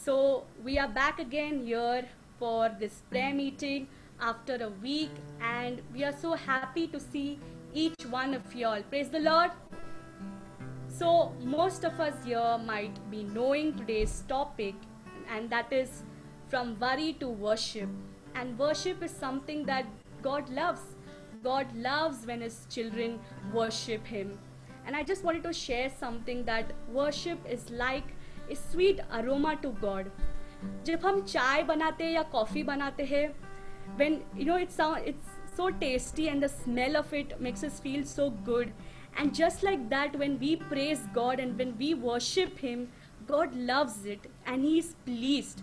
So we are back again here for this prayer meeting after a week, and we are so happy to see each one of y'all. Praise the Lord. So most of us here might be knowing today's topic, and that is from worry to worship. And worship is something that God loves. God loves when his children worship him. And I just wanted to share something that worship is like a sweet aroma to God. जब हम चाय बनाते हैं या coffee बनाते हैं, when it's so tasty and the smell of it makes us feel so good. And just like that, when we praise God and when we worship him, God loves it and he is pleased.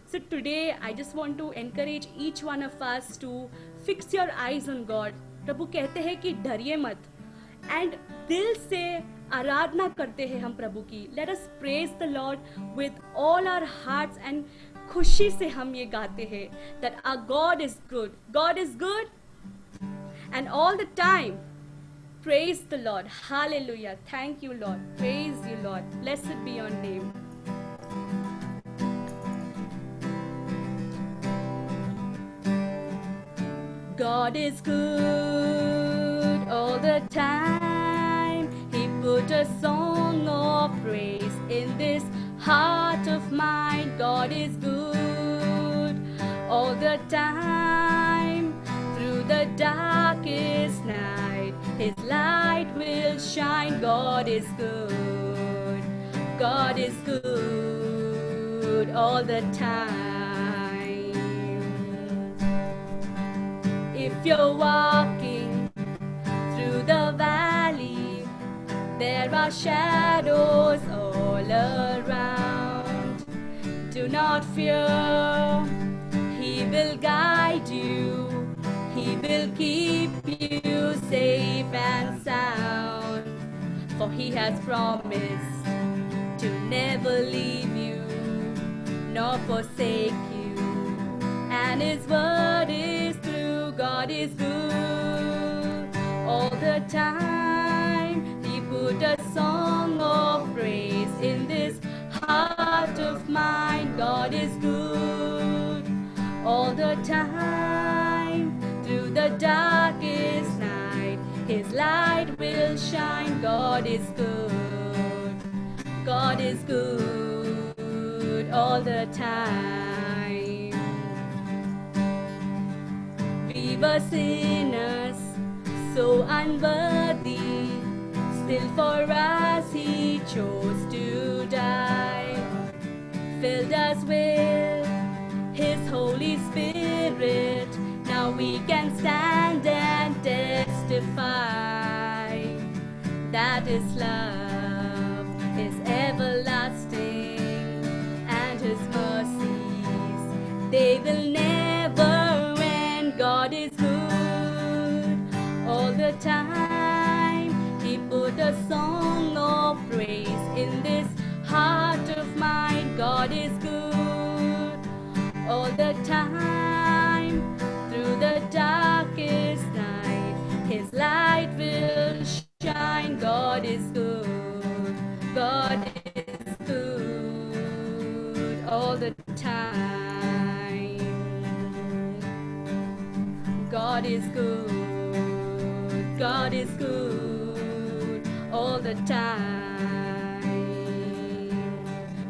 So today I just want to encourage each one of us to fix your eyes on God. प्रभु कहते हैं कि डरिए मत, and दिल से आराधना करते हैं हम प्रभु की. Let us praise the Lord with all our hearts, and खुशी से हम ये गाते हैं that our God is good. God is good, and all the time. Praise the Lord. Hallelujah. Thank you, Lord. Praise you, Lord. Blessed be your name. God is good all the time. He put a song of praise in this heart of mine. God is good all the time. Through the darkest night, his light will shine. God is good. God is good all the time. If you're walking through the valley, there are shadows all around. Do not fear, he will guide you. He will keep you safe and sound. For he has promised to never leave you nor forsake you. And his word is true. God is good all the time. He put a song of praise in this heart of mine. God is good all the time. Through the darkest night, his light will shine. God is good. God is good all the time. We were sinners, so unworthy. Still for us he chose to die. Filled us with his Holy Spirit. Now we can stand and testify that his love is everlasting, and his mercies, they will never end. God is good all the time. He put a song of praise in this heart of mine. God is good all the time. Through the darkest night, his light will shine. God is good. God is good all the time. God is good. God is good all the time.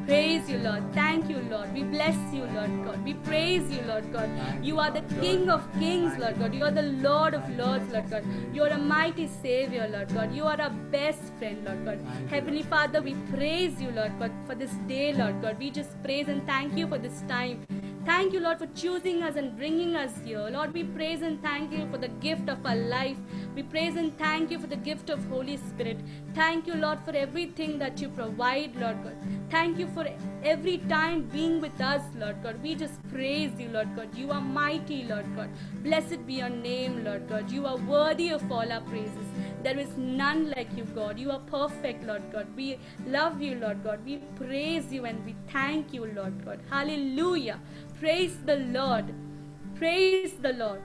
Praise you, Lord. Thank you, Lord. We bless you, Lord God. We praise you, Lord God. You are the King of kings, Lord God. You are the Lord of lords, Lord God. You are a mighty Savior, Lord God. You are our best friend, Lord God. Heavenly Father, we praise you, Lord God, for this day, Lord God. We just praise and thank you for this time. Thank you, Lord, for choosing us and bringing us here. Lord, we praise and thank you for the gift of our life. We praise and thank you for the gift of Holy Spirit. Thank you, Lord, for everything that you provide, Lord God. Thank you for every time being with us, Lord God. We just praise you, Lord God. You are mighty, Lord God. Blessed be your name, Lord God. You are worthy of all our praises. There is none like you, God. You are perfect, Lord God. We love you, Lord God. We praise you and we thank you, Lord God. Hallelujah. Praise the Lord. Praise the Lord.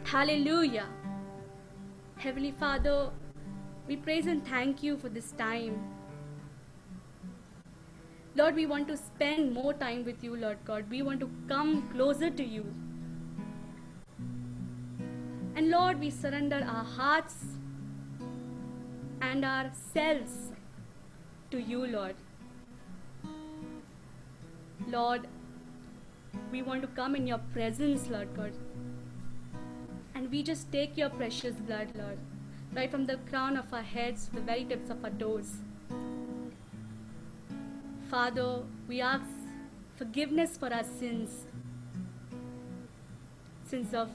Hallelujah. Heavenly Father, we praise and thank you for this time. Lord, we want to spend more time with you, Lord God. We want to come closer to you. And Lord, we surrender our hearts and ourselves to you, Lord. Lord, we want to come in your presence, Lord God. And we just take your precious blood, Lord, right from the crown of our heads to the very tips of our toes. Father, we ask forgiveness for our sins. Sins of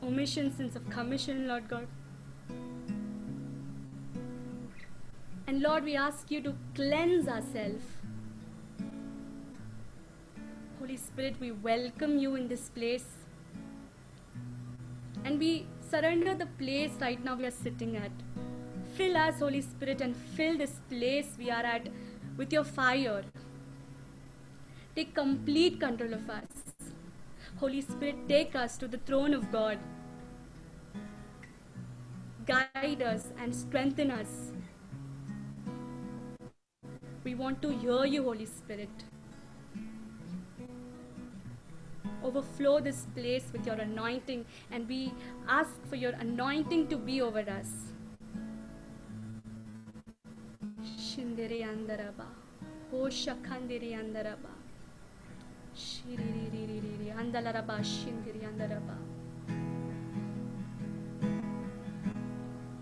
omission, sins of commission, Lord God. And Lord, we ask you to cleanse ourselves. Holy Spirit, we welcome you in this place. And we surrender the place right now we are sitting at. Fill us, Holy Spirit, and fill this place we are at with your fire. Take complete control of us. Holy Spirit, take us to the throne of God. Guide us and strengthen us. We want to hear you, Holy Spirit. Overflow this place with your anointing, and we ask for your anointing to be over us. Shindiri andaraba, Hoshakandiri andaraba, Shiriri andalaraba, Shindiri andaraba.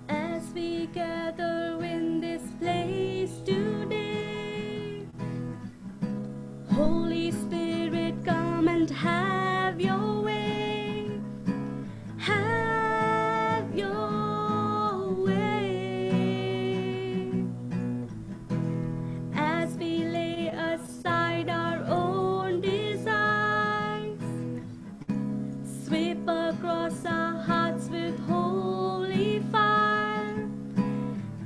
As we gather in this place today, Holy Spirit, come and have your way. Have your way. As we lay aside our own desires, sweep across our hearts with holy fire.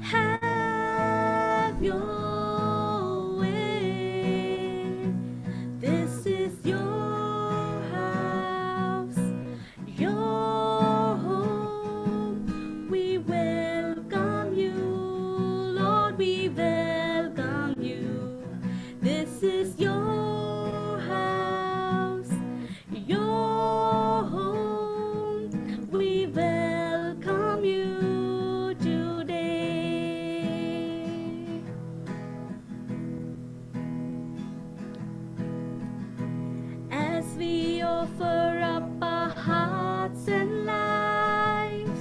Have your way. This is your house, your home. We welcome you, Lord, we welcome you. This is your house, your home. We welcome you today. As we offer up our hearts and lives,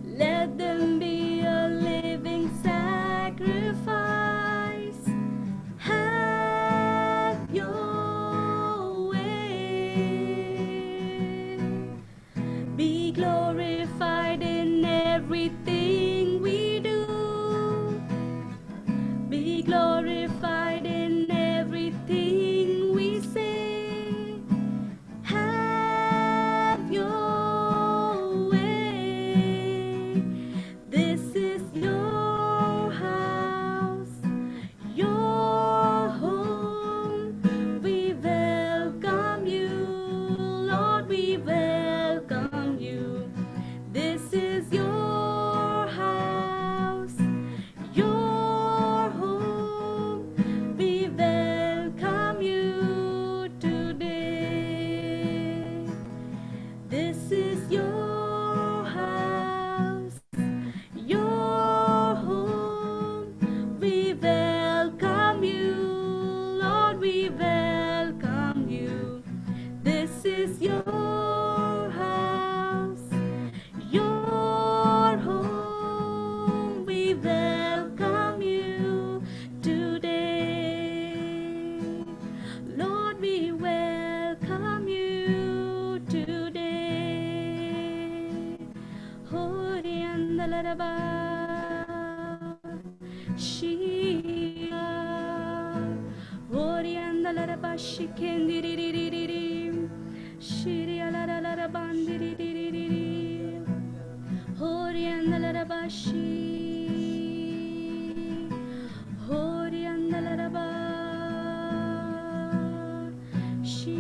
let them be a living sacrifice. Have your way. Be glorified in everything we do. Be glorified in everything we say. Have your way. This is your house, your home. We welcome you, Lord, we welcome you. This is your house, your home. We welcome you today. This is your house, your home. We welcome you, Lord, we welcome you. This is your house, your home. We welcome you today. Lord, we welcome you today. Hori andalaraba, Shia. Hori andalaraba, shikendiririririm. Shiri alarabandiriririri. Hori andalaraba, shi. Hori andalaraba, shi.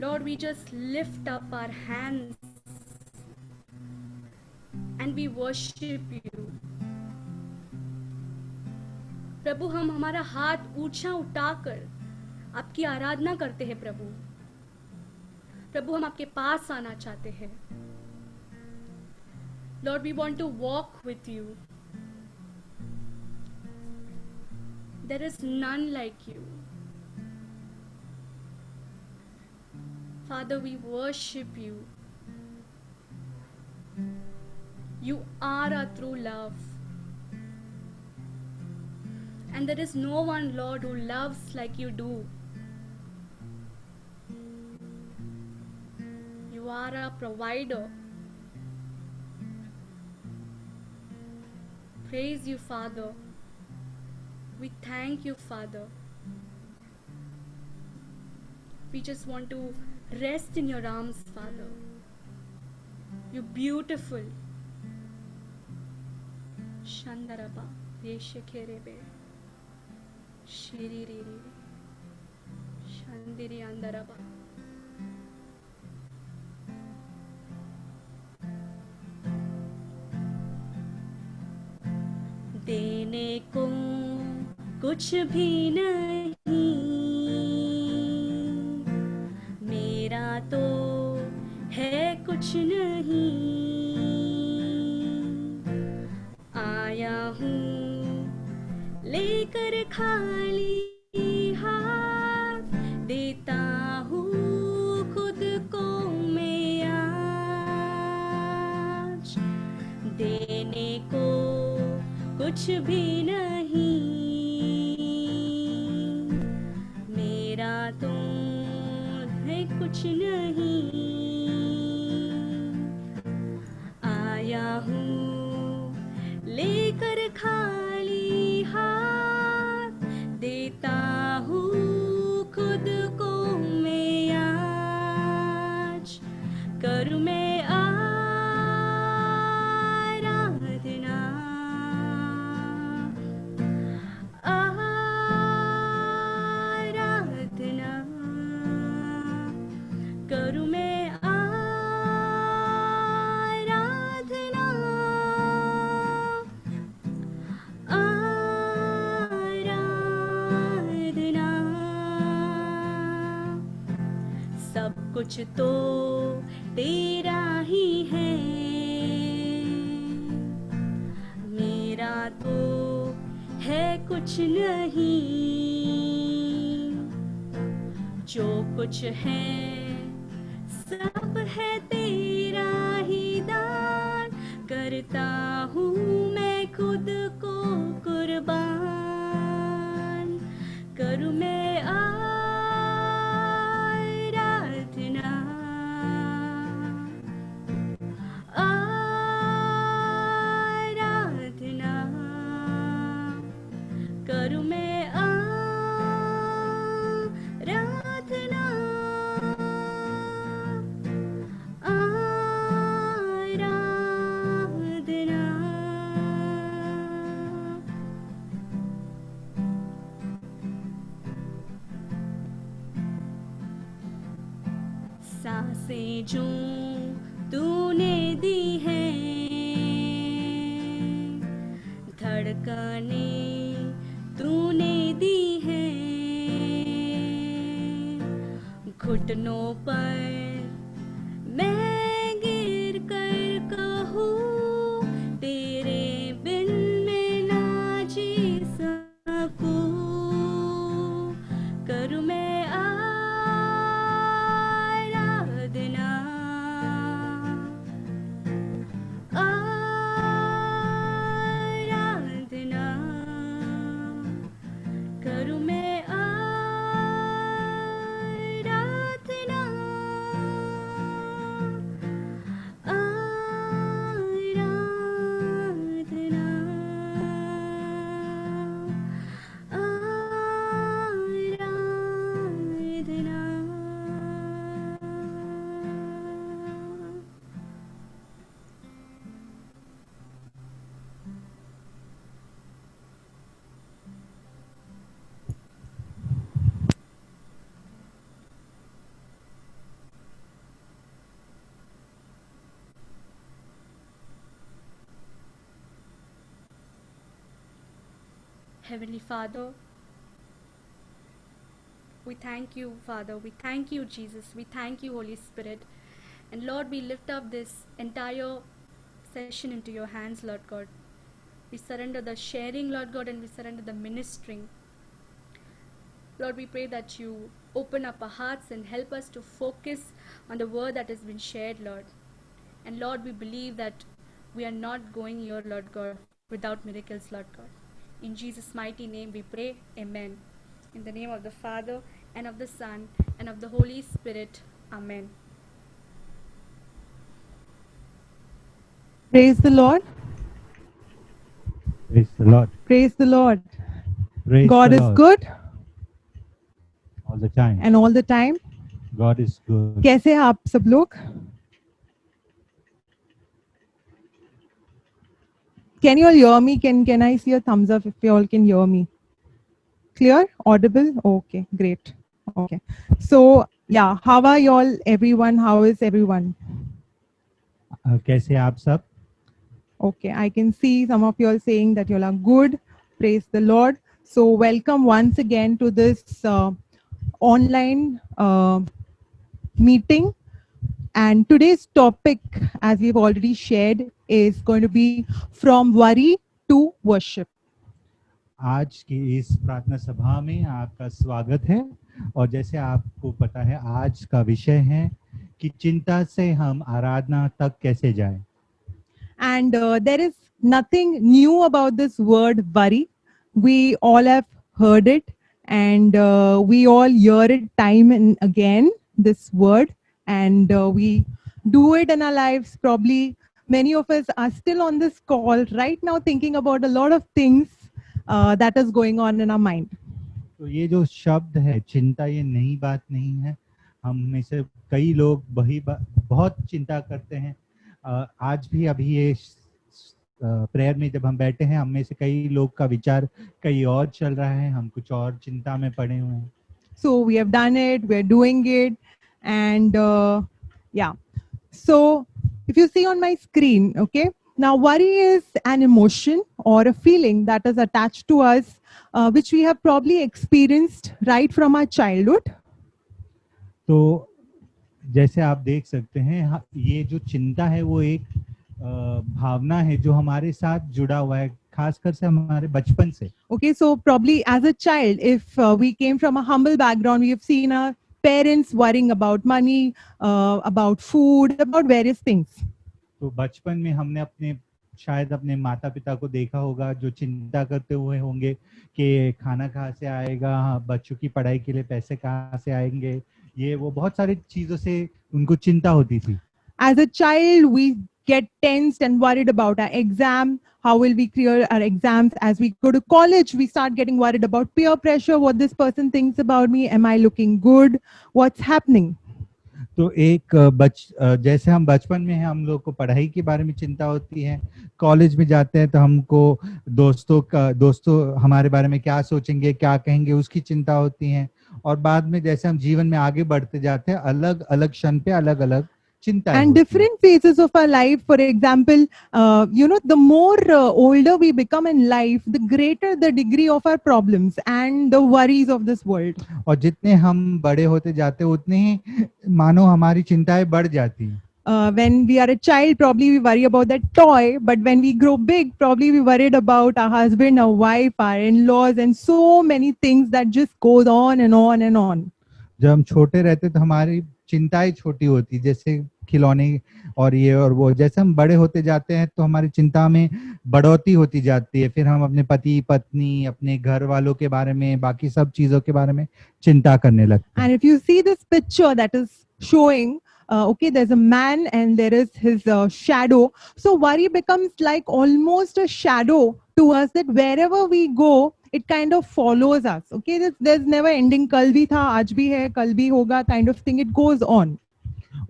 Lord, we just lift up our hands and we worship you. प्रभु, हम हमारा हाथ ऊंचा उठाकर आपकी आराधना करते हैं प्रभु। प्रभु, हम आपके पास आना चाहते हैं। Lord, we want to walk with you. There is none like you. Father, we worship you. You are our true love. And there is no one, Lord, who loves like you do. You are our provider. Praise you, Father. We thank you, Father. We just want to rest in your arms, Father. You're beautiful. Shandaraba, Yeshekherebe, Shiririri, Shandiri Andaraba. देने को कुछ भी नहीं, मेरा तो है कुछ नहीं। आया हूँ लेकर खाली हाथ, देता हूँ खुद को मैं आज। देने को कुछ भी नहीं, मेरा तो है कुछ नहीं। आया हूँ लेकर खाली हाथ, देता हूँ खुद को मैं आज। करूँ मैं कुछ तो तेरा ही है, मेरा तो है कुछ नहीं। जो कुछ है सब है तेरा ही दान, करता हूँ मैं खुद को कुर्बान। करूँ मैं सांसें जो तूने दी हैं, धड़कने तूने दी हैं, घुटनों पर मैं गिर कर कहूँ, तेरे बिन मैं ना जी सकूँ। करूँ मैं Heavenly Father, we thank you, Father. We thank you, Jesus. We thank you, Holy Spirit. And Lord, we lift up this entire session into your hands, Lord God. We surrender the sharing, Lord God, and we surrender the ministering. Lord, we pray that you open up our hearts and help us to focus on the word that has been shared, Lord. And Lord, we believe that we are not going here, Lord God, without miracles, Lord God. In Jesus' mighty name we pray, amen. In the name of the Father, and of the Son, and of the Holy Spirit, amen. Praise the Lord. Praise the Lord. Praise the Lord. Praise God the is Lord. good All the time. and all the time. God is good. कैसे हैं आप सब लोग? Can you all hear me? Can I see a thumbs up if you all can hear me? Clear? Audible? Okay, great. Okay. So yeah, how are you all, everyone? How is everyone? कैसे आप सब? Okay, I can see some of you all saying that you all are good. Praise the Lord. So welcome once again to this online meeting. And today's topic, as we've already shared, is going to be from worry to worship. आज की इस प्रार्थना सभा में आपका स्वागत है और जैसे आपको पता है आज का विषय है कि चिंता से हम आराधना तक कैसे जाएं। And there is nothing new about this word worry. We all have heard it and we all hear it time and again, this word. And we do it in our lives. Probably many of us are still on this call right now thinking about a lot of things that is going on in our mind. तो ये जो शब्द है चिंता, ये नई बात नहीं है। हम में से कई लोग बहुत चिंता करते हैं। आज भी अभी ये प्रेयर में जब हम बैठे हैं, हम में से कई लोग का विचार कहीं और चल रहा है, हम कुछ और चिंता में पड़े हुए हैं। So we have done it, we're doing it, and yeah. So if you see on my screen, okay, now worry is an emotion or a feeling that is attached to us, which we have probably experienced right from our childhood. तो जैसे आप देख सकते हैं, ये जो चिंता है वो एक भावना है जो हमारे साथ जुड़ा हुआ है, खासकर से हमारे बचपन से। Okay, so probably as a child, if we came from a humble background, we have seen our parents worrying about money, about food, about various things. तो बचपन में हमने शायद अपने माता पिता को देखा होगा जो चिंता करते हुए होंगे कि खाना कहाँ से आएगा, बच्चों की पढ़ाई के लिए पैसे कहाँ से आएंगे, ये वो बहुत सारी चीजों से उनको चिंता होती थी। As a child, we get tensed and worried about our exam. How will we clear our exams? As we go to college, we start getting worried about peer pressure, what this person thinks about me. Am I looking good? What's happening? तो एक जैसे हम बचपन में हैं, हम लोग को पढ़ाई के बारे में चिंता होती है। कॉलेज में जाते हैं तो हमको दोस्तों हमारे बारे में क्या सोचेंगे, क्या कहेंगे, उसकी चिंता होती है। और बाद में जैसे हम जीवन में आगे बढ़ते जाते हैं, अलग अलग क्षण पे अलग अलग चिंताएं And different phases of our life. For example, the more older we become in life, the greater the degree of our problems and the worries of this world. और जितने हम बड़े होते जाते हैं उतने ही मानो हमारी चिंताएं बढ़ जाती हैं। When we are a child, probably we worry about that toy, but when we grow big, probably we worried about our husband, our wife, our in-laws, and so many things that just goes on and on and on. जब हम छोटे रहते तो हमारी चिंताएं छोटी होती, जैसे खिलौने और ये और वो। जैसे हम बड़े होते जाते हैं तो हमारी चिंता में बढ़ोतरी होती जाती है। फिर हम अपने पति पत्नी, अपने घर वालों के बारे में, बाकी सब चीजों के बारे में चिंता करने लगते हैं। And if you see this picture that is showing, okay, there's a man and there is his shadow. So worry becomes like almost a shadow to us, that wherever we go, it kind of follows us. Okay, there's never ending. कल भी था, आज भी है, कल भी होगा, kind of thing. It goes on.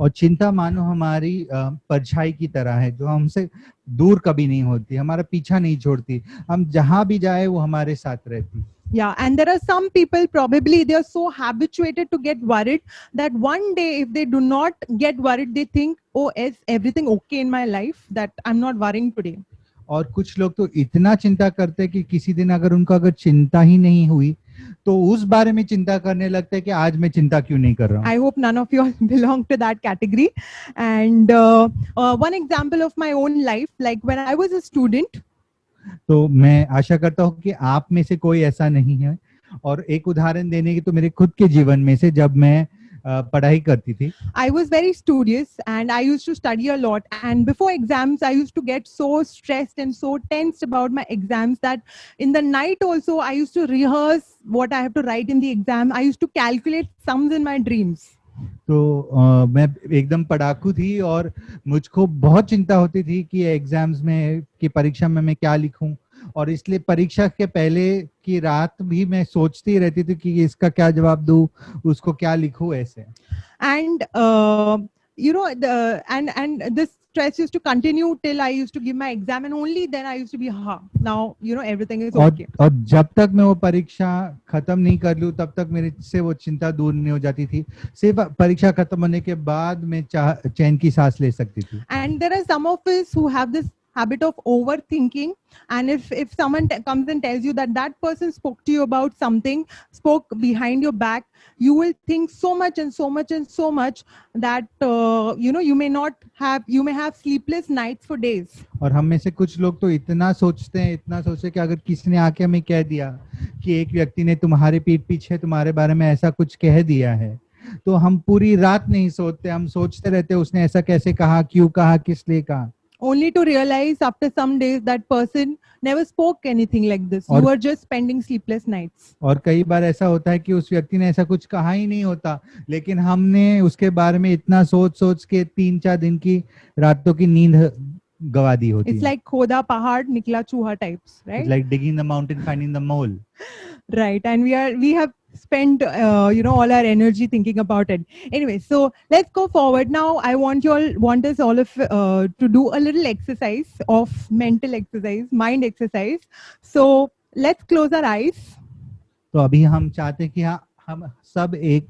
और चिंता मानो हमारी परछाई की तरह है जो हमसे दूर कभी नहीं होती, हमारा पीछा नहीं छोड़ती, हम जहां भी जाए वो हमारे साथ रहती। Yeah, and there are some people, probably they are so habituated to get worried that one day if they do not get worried, they think, oh, is everything okay in my life that I'm not worrying today? और कुछ लोग तो इतना चिंता करते हैं कि किसी दिन अगर चिंता ही नहीं हुई तो उस बारे में चिंता करने लगते हैं कि आज मैं चिंता क्यों नहीं कर रहा हूँ. I hope none of you all belong to that category. And one example of my own life, like when I was a student, तो मैं आशा करता हूँ कि आप में से कोई ऐसा नहीं है. और एक उदाहरण देने की तो मेरे खुद के जीवन में से जब मैं पढ़ाई करती थी, I was very studious and I used to study a lot. And before exams, I used to get so stressed and so tensed about my exams that in the night also, I used to rehearse what I have to write in the exam. I used to calculate sums in my dreams. तो मैं एकदम पढ़ाकू थी और मुझको बहुत चिंता होती थी कि एग्जाम्स में कि परीक्षा में मैं क्या लिखूं, और इसलिए परीक्षा के पहले की रात भी मैं सोचती रहती थी कि इसका क्या जवाब दूं, उसको क्या लिखूं ऐसे. And and this stress used to continue till I used to give my exam, and only then I used to be now everything is okay. और जब तक मैं वो परीक्षा खत्म नहीं कर लूं तब तक मेरे से वो चिंता दूर नहीं हो जाती थी. सिर्फ परीक्षा खत्म होने के बाद मैं चैन की सांस ले सकती थी. And there are some of us who have this habit of overthinking, and if someone comes and tells you that that person spoke to you about something, spoke behind your back, you will think so much and so much and so much that you may have sleepless nights for days. और हम में से कुछ लोग तो इतना सोचते हैं कि अगर किसी ने आके हमें कह दिया कि एक व्यक्ति ने तुम्हारे पीठ पीछे तुम्हारे बारे में ऐसा कुछ कह दिया है, तो हम पूरी रात नहीं सोते, हम सोचते रहते उसने ऐसा कैसे कहा, क्यों कहा, किस लिए कहा. Only to realize after some days that person never spoke anything like this. You were just spending sleepless nights. और कई बार ऐसा होता है कि उस व्यक्ति ने ऐसा कुछ कहा ही नहीं होता, लेकिन हमने उसके बारे में इतना सोच के 3-4 दिन की रातों की नींद गवा दी होती है. It's like खोदा पहाड़ निकला चूहा types, right? It's like digging the mountain, finding the mole. Right, and we have spent all our energy thinking about it. Anyway, so let's go forward now. I want us all of to do a little exercise of mental exercise, mind exercise. So let's close our eyes. तो अभी हम चाहते हैं कि हम सब एक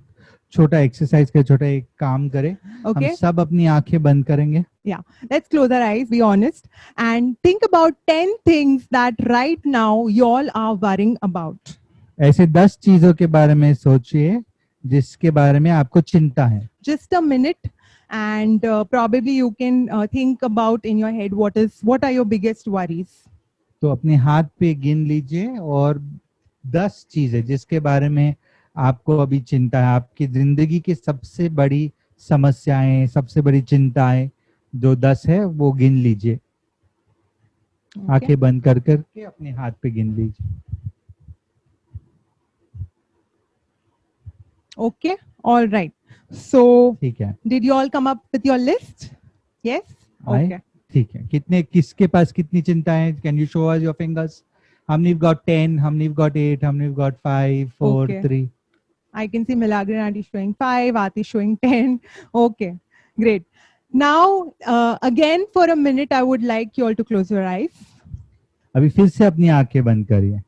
छोटा एक्सरसाइज करें, छोटा एक काम करें. Okay. हम सब अपनी आंखें बंद करेंगे. Yeah, let's close our eyes, be honest, and think about 10 things that right now you all are worrying about. ऐसे 10 चीजों के बारे में सोचिए जिसके बारे में आपको चिंता है. Just a minute, and probably you can think about in your head what are your biggest worries. तो अपने हाथ पे गिन लीजिए और 10 चीजें जिसके बारे में आपको अभी चिंता है, आपकी जिंदगी की सबसे बड़ी समस्याएं, सबसे बड़ी चिंताएं जो 10 है वो गिन लीजिए. आंखें बंद कर करके अपने हाथ पे गिन लीजिए. Okay, all right. So, ठीक है. did you all come up with your list? Yes? Okay. ठीक है. किसके पास कितनी चिंताएं? Can you show us your fingers? How many got 10? How many got 8? How many got 5, 4, Okay. 3? I can see Milagran aunty showing 5, Aati showing 10. Okay, great. Now, again, for a minute, I would like you all to close your eyes. अभी फिर से अपनी आंखें बंद करिए.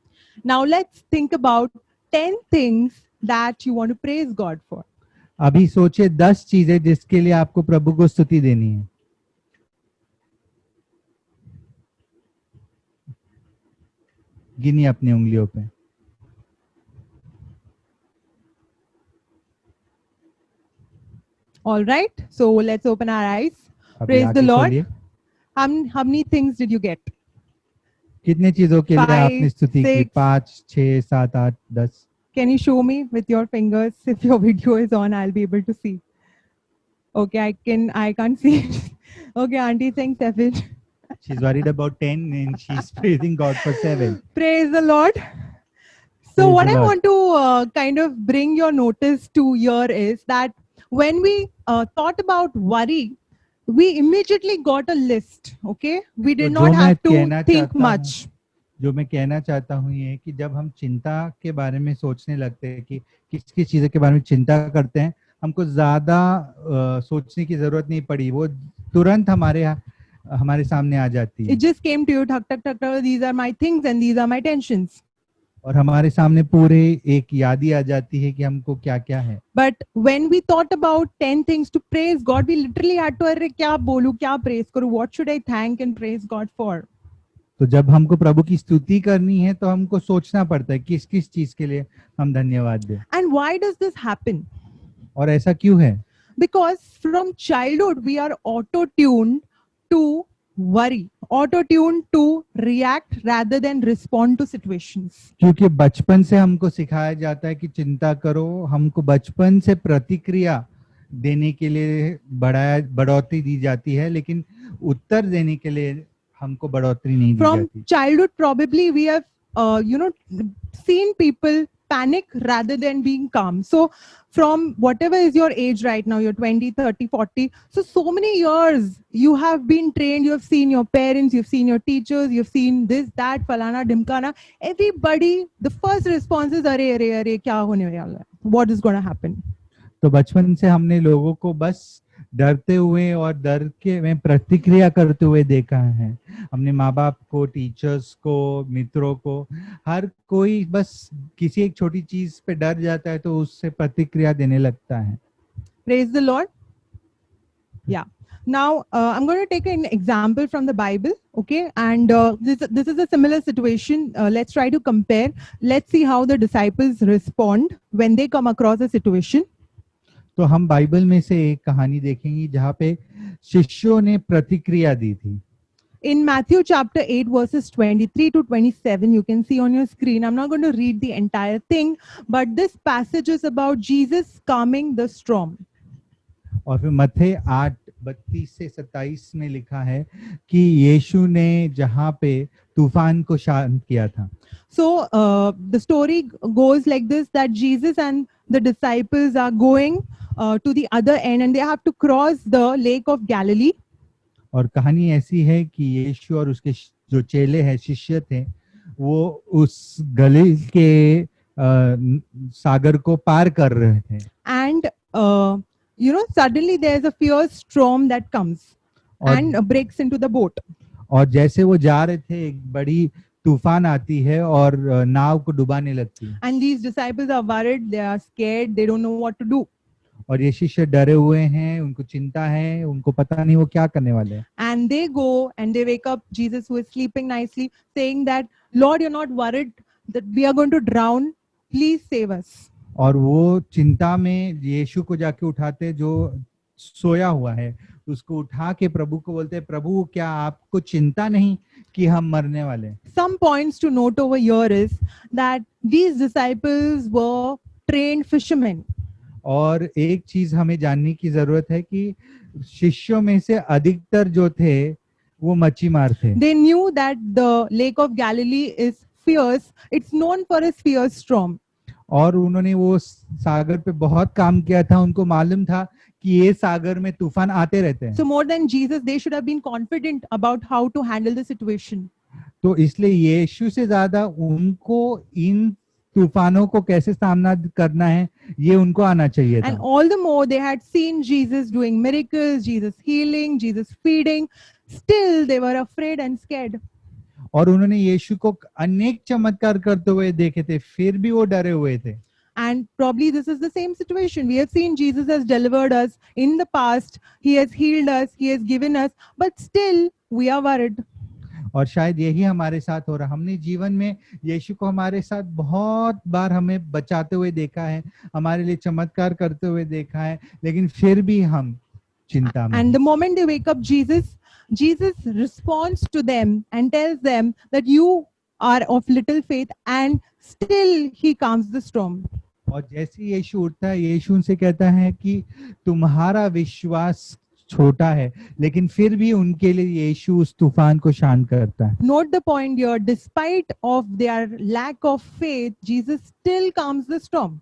Now, let's think about 10 things that you want to praise God for. अभी सोचिए 10 चीजें जिसके लिए आपको प्रभु को स्तुति देनी है. गिनिए अपनी उंगलियों पे. All right, so let's open our eyes. अभी Praise the आंखें Lord. खोलिए. How many things did you get? कितने चीजों के लिए 5, आपने स्तुति की? 6. 5, 6, 7, 8, 10. Can you show me with your fingers? If your video is on, I'll be able to see. Okay, I can't see it. Okay, auntie saying 7. She's worried about 10 and she's praising God for 7. Praise the Lord. So Praise what the I Lord. want to kind of bring your notice to here is that when we thought about worry, we immediately got a list. Okay, we did तो not जो have मैं to कहना think चाहता हूँ, much. जो मैं कहना चाहता हूँ ये कि जब हम चिंता के बारे में सोचने लगते हैं कि किस किस चीज़ों के बारे में चिंता करते हैं, हमको ज़्यादा सोचने की ज़रूरत नहीं पड़ी, वो तुरंत हमारे सामने आ जाती है. It just came to you, tuck, tuck, tuck, tuck, these are my things and these are my tensions. और हमारे सामने पूरे एक यादी आ जाती है कि हमको क्या क्या है. But when we thought about 10 things to praise God, we literally had to, अरे क्या बोलूं, क्या praise करूं, what should I thank and praise God for? तो जब हमको प्रभु की स्तुति करनी है तो हमको सोचना पड़ता है किस किस चीज के लिए हम धन्यवाद दें। And why does this happen? और ऐसा क्यों है? Because from childhood we are auto-tuned to worry, auto-tuned to react rather than respond to situations. क्योंकि बचपन से हमको सिखाया जाता है कि चिंता करो, हमको बचपन से प्रतिक्रिया देने के लिए बढ़ोतरी दी जाती है, लेकिन उत्तर देने के लिए हमको बढ़ोतरी नहीं दी From जाती। childhood probably we have seen people panic rather than being calm. So from whatever is your age right now, you're 20, 30, 40, so many years you have been trained, you have seen your parents, you've seen your teachers, you've seen this, that, falana, dimkana, everybody, the first response is are kya hone wala hai? What is going to happen? तो बचपन से हमने लोगों को बस डरते हुए और डर के में प्रतिक्रिया करते हुए देखा है। हमने माँ बाप को, टीचर्स को, मित्रों को, हर कोई बस किसी एक छोटी चीज पे डर जाता है तो उससे प्रतिक्रिया देने लगता है। Praise the Lord. Yeah. Now I'm going to take an example from the Bible, okay? And this is a similar situation. Let's try to compare. Let's see how the disciples respond when they come across a situation. तो हम Bible में से एक कहानी देखेंगे जहाँ पे शिष्यों ने प्रतिक्रिया दी थी। In Matthew chapter 8 verses 23 to 27, you can see on your screen. I'm not going to read the entire thing, but this passage is about Jesus calming the storm. और फिर मत्थे 8:32 से 27 में लिखा है कि यीशु ने जहाँ पे तूफान को शांत किया था। So the story goes like this, that Jesus and the disciples are going to the other end and they have to cross the lake of Galilee. और कहानी ऐसी है कि यीशु और उसके जो चेले हैं, शिष्य थे, वो उस गलील के सागर को पार कर रहे थे। And suddenly there's a fierce storm that comes and breaks into the boat. और जैसे वो जा रहे थे एक बड़ी तूफान आती है और नाव को डुबाने लगती है। And these disciples are worried, they are scared, they don't know what to do. और ये शिष्य डरे हुए हैं, उनको चिंता है, उनको पता नहीं वो क्या करने वाले हैं। And they go and they wake up Jesus, who is sleeping nicely, saying that, Lord, you're not worried that we are going to drown, please save us. और वो चिंता में यीशु को जाके उठाते, जो सोया हुआ है उसको उठा के प्रभु को बोलते, प्रभु क्या आपको चिंता नहीं कि हम मरने वाले हैं। Some points to note over here is that these disciples were trained fishermen. और एक चीज हमें जानने की जरूरत है कि शिष्यों में से अधिकतर जो थे वो मच्छी मार थे। They knew that the lake of Galilee is fierce. It's known for its fierce storm. और उन्होंने वो सागर पे बहुत काम किया था, उनको मालूम था कि ये सागर में तूफान आते रहते हैं। So more than Jesus, they should have been confident about how to handle the situation. तो इसलिए यीशु से ज्यादा उनको इन तूफानों को कैसे सामना करना है ये उनको आना चाहिए था। And all the more they had seen Jesus doing miracles, Jesus healing, Jesus feeding. Still they were afraid and scared. और उन्होंने यीशु को अनेक चमत्कार करते हुए देखे थे, फिर भी वो डरे हुए थे। And probably this is the same situation. We have seen Jesus has delivered us in the past. He has healed us. He has given us. But still we are worried. और शायद यही हमारे साथ हो रहा। हमने जीवन में यीशु को हमारे साथ बहुत बार हमें बचाते हुए देखा है, हमारे लिए चमत्कार करते हुए देखा है, लेकिन फिर भी हम चिंता में। And the moment they wake up Jesus responds to them and tells them that you are of little faith, and still he calms the storm. और जैसे यीशु उठता है, यीशु उनसे कहता है कि तुम्हारा विश्वास छोटा है, लेकिन फिर भी उनके लिए यीशु उस तूफान को शांत करता है। Note the point here, despite of their lack of faith, Jesus still calms the storm.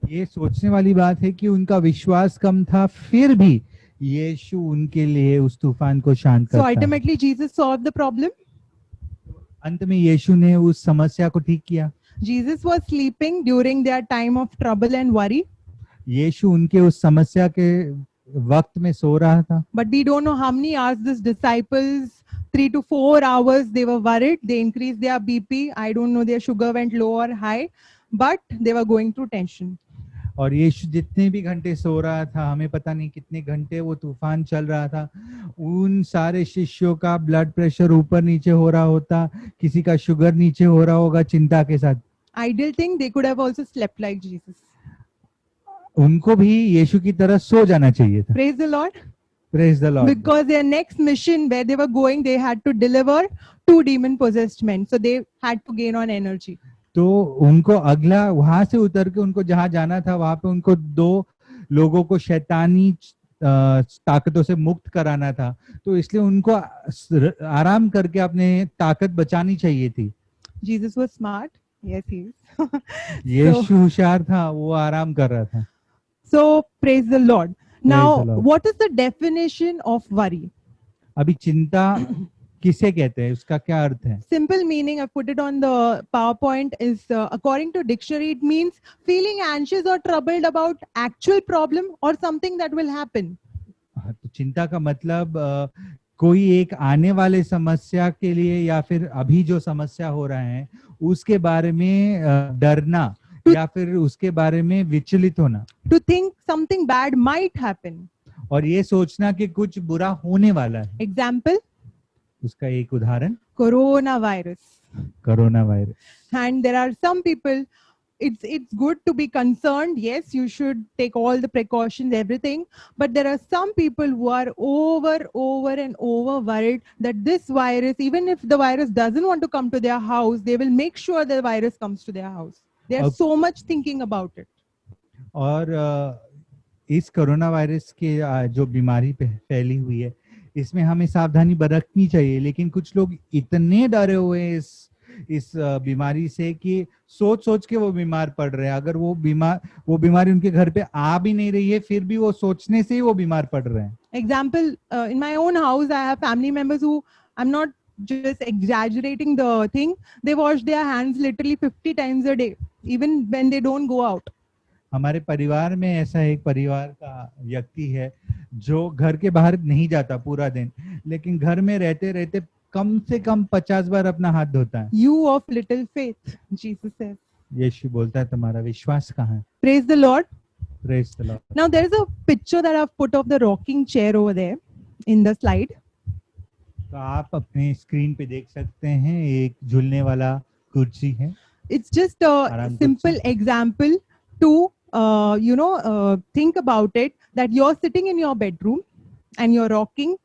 ये सोचने वाली बात है कि उनका विश्वास कम था, फिर भी यीशु उनके लिए उस तूफान को शांत So करता है। ultimately Jesus solved the problem. अंत में यीशु ने उस समस्या को ठीक किया। Jesus was sleeping during their time of trouble and worry. यीशु उनके उस समस्या के वक्त में सो रहा था। But we don't know how many hours these disciples, 3 to 4 hours, they were worried. They increased their BP. I don't know, their sugar went low or high, but they were going through tension. और यीशु जितने भी घंटे सो रहा था, हमें पता नहीं कितने घंटे वो तूफान चल रहा था, उन सारे शिष्यों का ब्लड प्रेशर ऊपर नीचे हो रहा होता, किसी का शुगर नीचे हो रहा होगा चिंता के साथ। Ideal thing, they could have also slept like Jesus. उनको भी यीशु की तरह सो जाना चाहिए था। Praise the Lord. Praise the Lord. Because their next mission where they were going, they had to deliver 2 demon-possessed men. So they had to gain on energy. तो उनको अगला वहां से उतर के उनको जहां जाना था, वहां पे उनको 2 लोगों को शैतानी ताकतों से मुक्त कराना था, तो इसलिए उनको आराम करके अपने ताकत बचानी चाहिए थी। Jesus was smart. Yes, he is. यीशु होशियार था, वो आराम कर रहा था। So praise the Lord. Now, the Lord. what is the definition of worry? अभी चिंता किसे कहते हैं, उसका क्या अर्थ है? Simple meaning, I've put it on the PowerPoint, is according to dictionary, it means feeling anxious or troubled about actual problem or something that will happen. तो चिंता का मतलब कोई एक आने वाले समस्या के लिए या फिर अभी जो समस्या हो रहा है उसके बारे में डरना या फिर उसके बारे में विचलित होना। To think something bad might happen. और ये सोचना कि कुछ बुरा होने वाला है। Example, उसका एक उदाहरण coronavirus. Corona virus. And there are some people, it's good to be concerned. Yes, you should take all the precautions, everything. But there are some people who are over and over worried that this virus, even if the virus doesn't want to come to their house, they will make sure the virus comes to their house. They are so much thinking about it. और इस corona virus के जो बीमारी फैली हुई है, इसमें हमें सावधानी बरतनी चाहिए, लेकिन कुछ लोग इतने डरे हुए हैं इस बीमारी से कि सोच के वो बीमार पड़ रहे हैं। अगर वो बीमारी उनके घर पे आ भी नहीं रही है, फिर भी वो सोचने से ही वो बीमार पड़ रहे हैं। Example, in my own house, I have family members who, I'm not just exaggerating the thing, they wash their hands literally 50 times a day, even when they don't go out. हमारे परिवार में ऐसा एक परिवार का व्यक्ति है जो घर के बाहर नहीं जाता पूरा दिन, लेकिन घर में रहते रहते कम से कम 50 बार अपना हाथ धोता है। You of little faith, Jesus says. यीशु बोलता है तुम्हारा विश्वास कहाँ है? Praise the Lord. Praise the Lord. Now there is a picture that I've put of the rocking chair over there in the slide. तो आप अपने स्क्रीन पे देख सकते हैं, एक झूलने वाला कुर्सी है। It's just a simple example to think about it, that you're sitting in your bedroom and you're rocking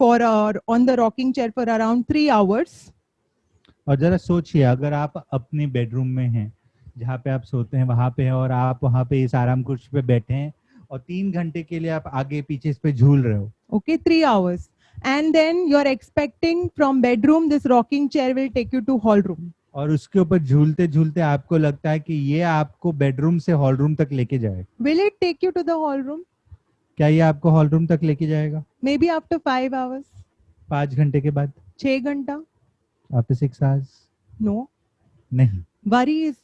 on the rocking chair for around 3 hours. और जरा सोचिए, अगर आप अपने बेडरूम में हैं, जहाँ पे आप सोते हैं वहां पे हैं, और आप वहां पे इस आराम कुर्सी पे बैठे हैं और 3 घंटे के लिए आप आगे पीछे इस पे झूल रहे हो। Okay, 3 hours. And then you're expecting from bedroom this rocking chair will take you to hall room. और उसके ऊपर झूलते झूलते आपको लगता है कि ये आपको बेडरूम से हॉल रूम तक लेके जाएगा। Will it take you to the hall room? क्या ये आपको हॉल रूम तक लेके जाएगा? Maybe after 5 hours. 5 घंटे के बाद? 6 घंटा? After 6 hours? No. नहीं। Worry is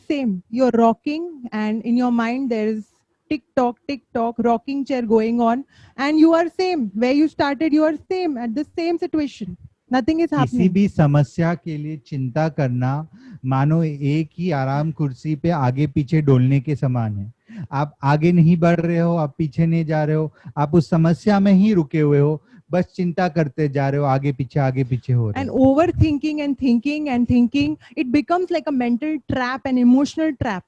same. You're rocking and in your mind there is tick tock, rocking chair going on, and you are same. Where you started, you are same at the same situation. Nothing is happening. किसी भी समस्या के लिए चिंता करना मानो एक ही आराम कुर्सी पे आगे पीछे डोलने के समान है। आप आगे नहीं बढ़ रहे हो, आप पीछे नहीं जा रहे हो, आप उस समस्या में ही रुके हुए हो, बस चिंता करते जा रहे हो, आगे पीछे हो रहे And हो। overthinking and thinking, it becomes like a mental trap, an emotional trap.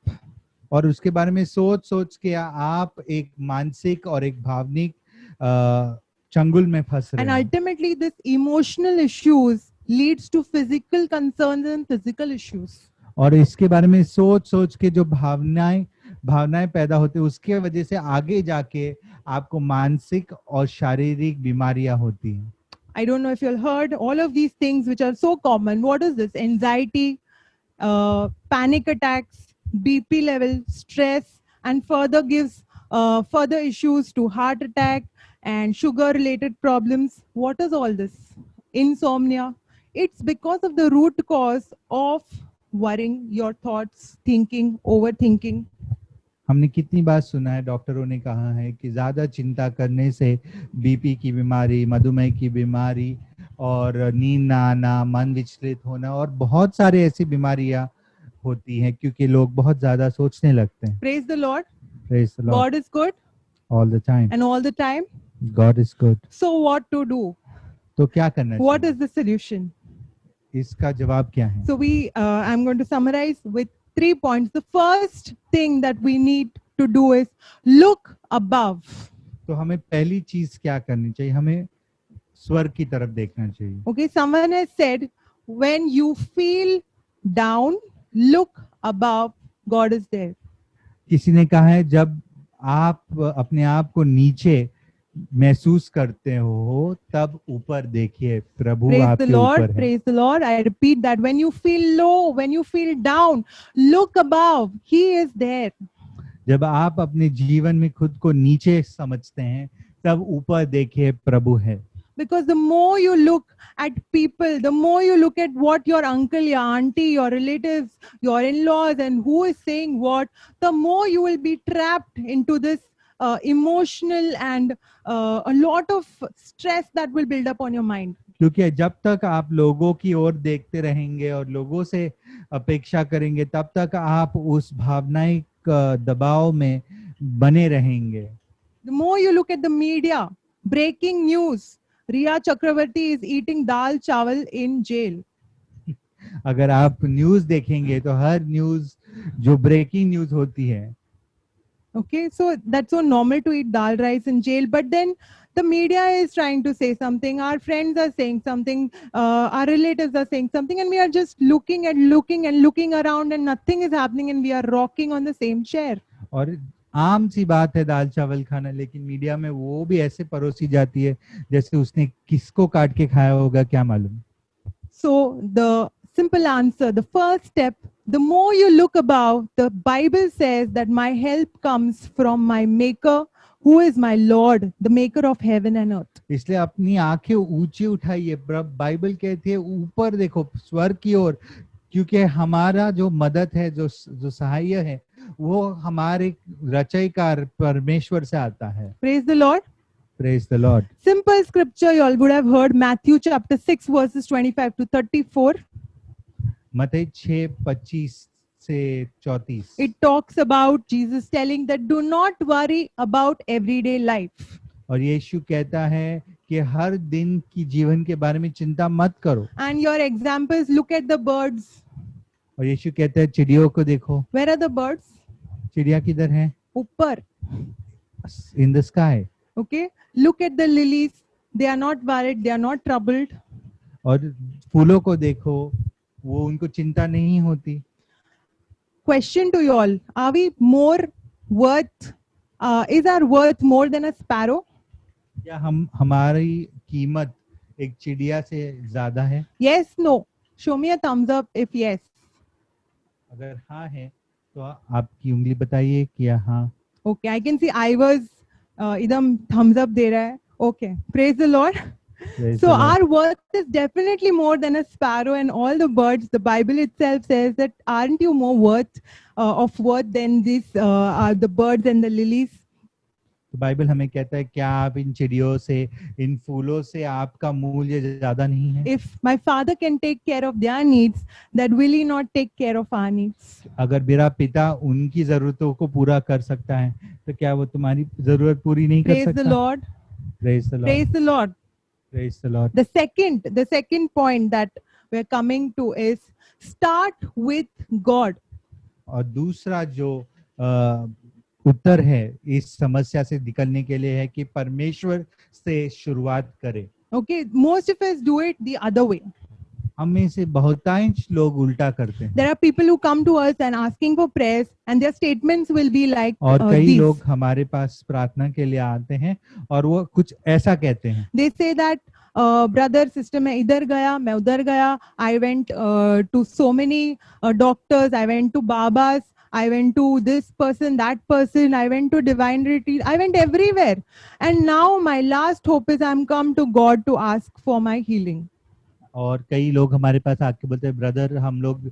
और उसके बारे में सोच के आप एक मानसिक और एक भावनिक चंगुल में फंस रहे And हो। ultimately this emotional issues leads to physical concerns and physical issues. और इसके बारे में सोच के जो भावनाएं पैदा होती है, उसके वजह से आगे जाके आपको मानसिक और शारीरिक बीमारियां होती हैं। I don't know if you've heard all of these things which are so common. What is this? Anxiety, panic attacks, BP level, stress, and further gives further issues to heart attack and sugar related problems. What is all this? Insomnia. It's because of the root cause of worrying, your thoughts, thinking, overthinking. हमने कितनी बार सुना है, डॉक्टरों ने कहा है कि ज्यादा चिंता करने से बीपी की बीमारी, मधुमेह की बीमारी और नींद ना आना, मन विचलित होना और बहुत सारे ऐसी बीमारियां होती हैं क्योंकि लोग बहुत ज्यादा सोचने लगते हैं। Praise the Lord. Praise the Lord. God is good All the time. and all the time. God is good. So what to do? तो क्या करना What चाहिए? is the solution? इसका जवाब क्या है? So I'm going to summarize with 3 points. The first thing that we need to do is look above. तो हमें पहली चीज क्या करनी चाहिए? हमें स्वर्ग की तरफ देखना चाहिए. Okay, someone has said, when you feel down, look above. God is there. किसी ने कहा है जब आप अपने आप को नीचे महसूस करते हो तब ऊपर देखिए, प्रभु Praise the आपके Lord. ऊपर है. Praise the Lord. I repeat that when you feel low, when you feel down, look above. He is there. जब आप अपने जीवन में खुद को नीचे समझते हैं तब ऊपर देखिए, प्रभु है. Because the more you look at people, the more you look at what your uncle, your auntie, your relatives, your in-laws, and who is saying what, the more you will be trapped into this emotional and a lot of stress that will build up on your mind. क्योंकि जब तक आप लोगों की ओर देखते रहेंगे और लोगों से अपेक्षा करेंगे तब तक आप उस भावनात्मक दबाव में बने रहेंगे. The more you look at the media, breaking news, Riya Chakravarti is eating dal chawal in jail. अगर आप न्यूज़ देखेंगे तो हर न्यूज़ जो ब्रेकिंग न्यूज़ होती है, Okay, so that's so normal to eat dal rice in jail, but then the media is trying to say something, our friends are saying something, our relatives are saying something, and we are just looking around and nothing is happening and we are rocking on the same chair. और आम सी बात है दाल चावल खाना, लेकिन media में वो भी ऐसे परोसी जाती है जैसे उसने किसको काट के खाया होगा क्या मालूम. So the simple answer, the first step, the more you look above, the Bible says that my help comes from my maker, who is my Lord, the maker of heaven and earth. इसलिए अपनी आंखें ऊंची उठाइए. Bible कहती है ऊपर देखो, स्वर्ग की ओर, क्योंकि हमारा जो मदद है, जो सहाय है, वो हमारे रचयिकार परमेश्वर से आता है. Praise the Lord. Praise the Lord. Simple scripture you all would have heard, Matthew chapter 6 verses 25 to 34. मत्ती 6:25 से 34. It talks about Jesus telling that do not worry about everyday life. और यीशु कहता है कि हर दिन की जीवन के बारे में चिंता मत करो. And your examples, look at the birds. और यीशु कहता है चिड़ियों को देखो. Where are the birds? चिड़िया किधर है? Uppar. In the sky. Okay. Look at the lilies. They are not worried. They are not troubled. और फूलों को देखो, वो उनको चिंता नहीं होती. Question to you all. Are we more worth, is our worth more than a sparrow? क्या हमारी कीमत एक चिड़िया से ज्यादा है? Yes, no. Show me a thumbs up if yes. अगर हाँ है तो आपकी उंगली बताइए कि हाँ. Okay, I can see I was idam thumbs up de raha hai. Okay, praise the Lord. Praise So the Lord. our worth is definitely more than a sparrow and all the birds. The Bible itself says that aren't you more worth of worth than these the birds and the lilies? तो Bible हमें कहता है क्या आप इन चिड़ियों से, इन फूलों से आपका मूल्य ज्यादा नहीं है? If my Father can take care of their needs, that will He not take care of our needs? अगर मेरा पिता उनकी जरूरतों को पूरा कर सकता है तो क्या वो तुम्हारी जरूरत पूरी नहीं कर Praise सकता? the Lord. Praise the Lord. Praise the Lord. Praise the Lord. The second point that we're coming to is start with God. और दूसरा जो उत्तर है इस समस्या से निकलने के लिए है कि परमेश्वर से शुरुआत करें. Okay, most of us do it the other way. हम में से बहुतांश लोग उल्टा करते हैं. There are people who come to us and asking for prayers, and their statements will be like और कई these. लोग हमारे पास प्रार्थना के लिए आते हैं और वो कुछ ऐसा कहते हैं. They say that brother, sister, मैं इधर गया, मैं उधर गया. I went to so many doctors. I went to Babas. I went to this person, that person. I went to divine retreat. I went everywhere. And now my last hope is I'm come to God to ask for my healing. और कई लोग हमारे पास आके बोलते हैं brother हम लोग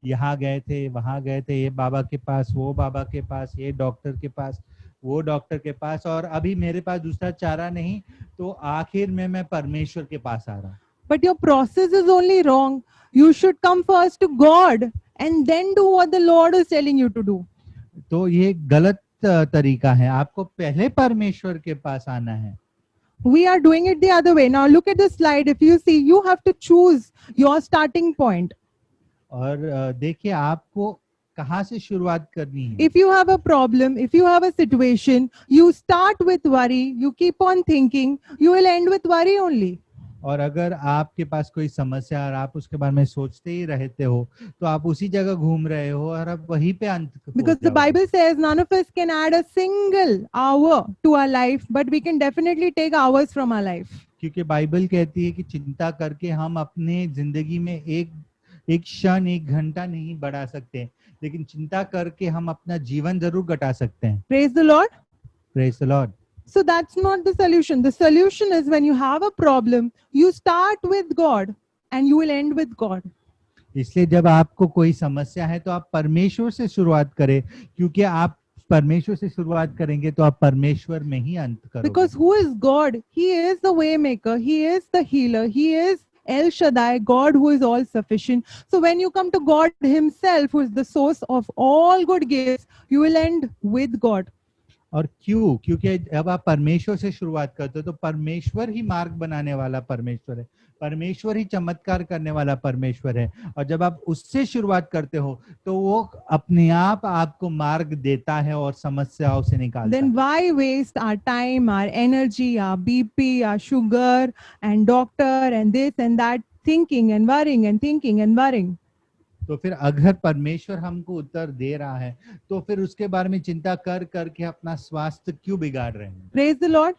यहाँ गए थे, वहाँ गए थे, ये बाबा के पास, वो बाबा के पास, ये डॉक्टर के पास, वो डॉक्टर के पास, और अभी मेरे पास दूसरा चारा नहीं, तो आखिर में मैं परमेश्वर के पास आ रहा. But your process is only wrong. You should come first to God and then do what the Lord is telling you to do. तो ये गलत तरीका है, आपको पहले परमेश्वर के पास आना है। We are doing it the other way. Now look at the slide. If you see, you have to choose your starting point. और देखिए आपको कहाँ से शुरुआत करनी है। If you have a problem, if you have a situation, you start with worry, you keep on thinking, you will end with worry only. और अगर आपके पास कोई समस्या और आप उसके बारे में सोचते ही रहते हो तो आप उसी जगह घूम रहे हो और आप वहीं पे अंत को Because the पहुंच जाओगे। Bible says none of us can add a single hour to our life, but we can definitely take hours from our life. क्योंकि बाइबल कहती है कि चिंता करके हम अपने जिंदगी में एक क्षण, एक घंटा नहीं बढ़ा सकते, लेकिन चिंता करके हम अपना जीवन जरूर घटा सकते हैं। Praise the Lord. Praise the Lord. So that's not the solution. The solution is when you have a problem, you start with God and you will end with God. इसलिए जब आपको कोई समस्या है तो आप परमेश्वर से शुरुआत करें, क्योंकि आप परमेश्वर से शुरुआत करेंगे तो आप परमेश्वर में ही अंत करोगे। Because who is God? He is the way maker. He is the healer. He is El Shaddai, God who is all sufficient. So when you come to God himself, who is the source of all good gifts, you will end with God. और क्यों? क्योंकि जब आप परमेश्वर से शुरुआत करते हो तो परमेश्वर ही मार्ग बनाने वाला परमेश्वर है, परमेश्वर ही चमत्कार करने वाला परमेश्वर है। और जब आप उससे शुरुआत करते हो तो वो अपने आप आपको मार्ग देता है और समस्याओं से निकालता है। Then why waste our time, our energy, our BP, our sugar and doctor and this and that, thinking and worrying and thinking and worrying? तो फिर अगर परमेश्वर हमको उत्तर दे रहा है तो फिर उसके बारे में चिंता कर करके अपना स्वास्थ्य क्यों बिगाड़ रहे हैं? Praise the Lord.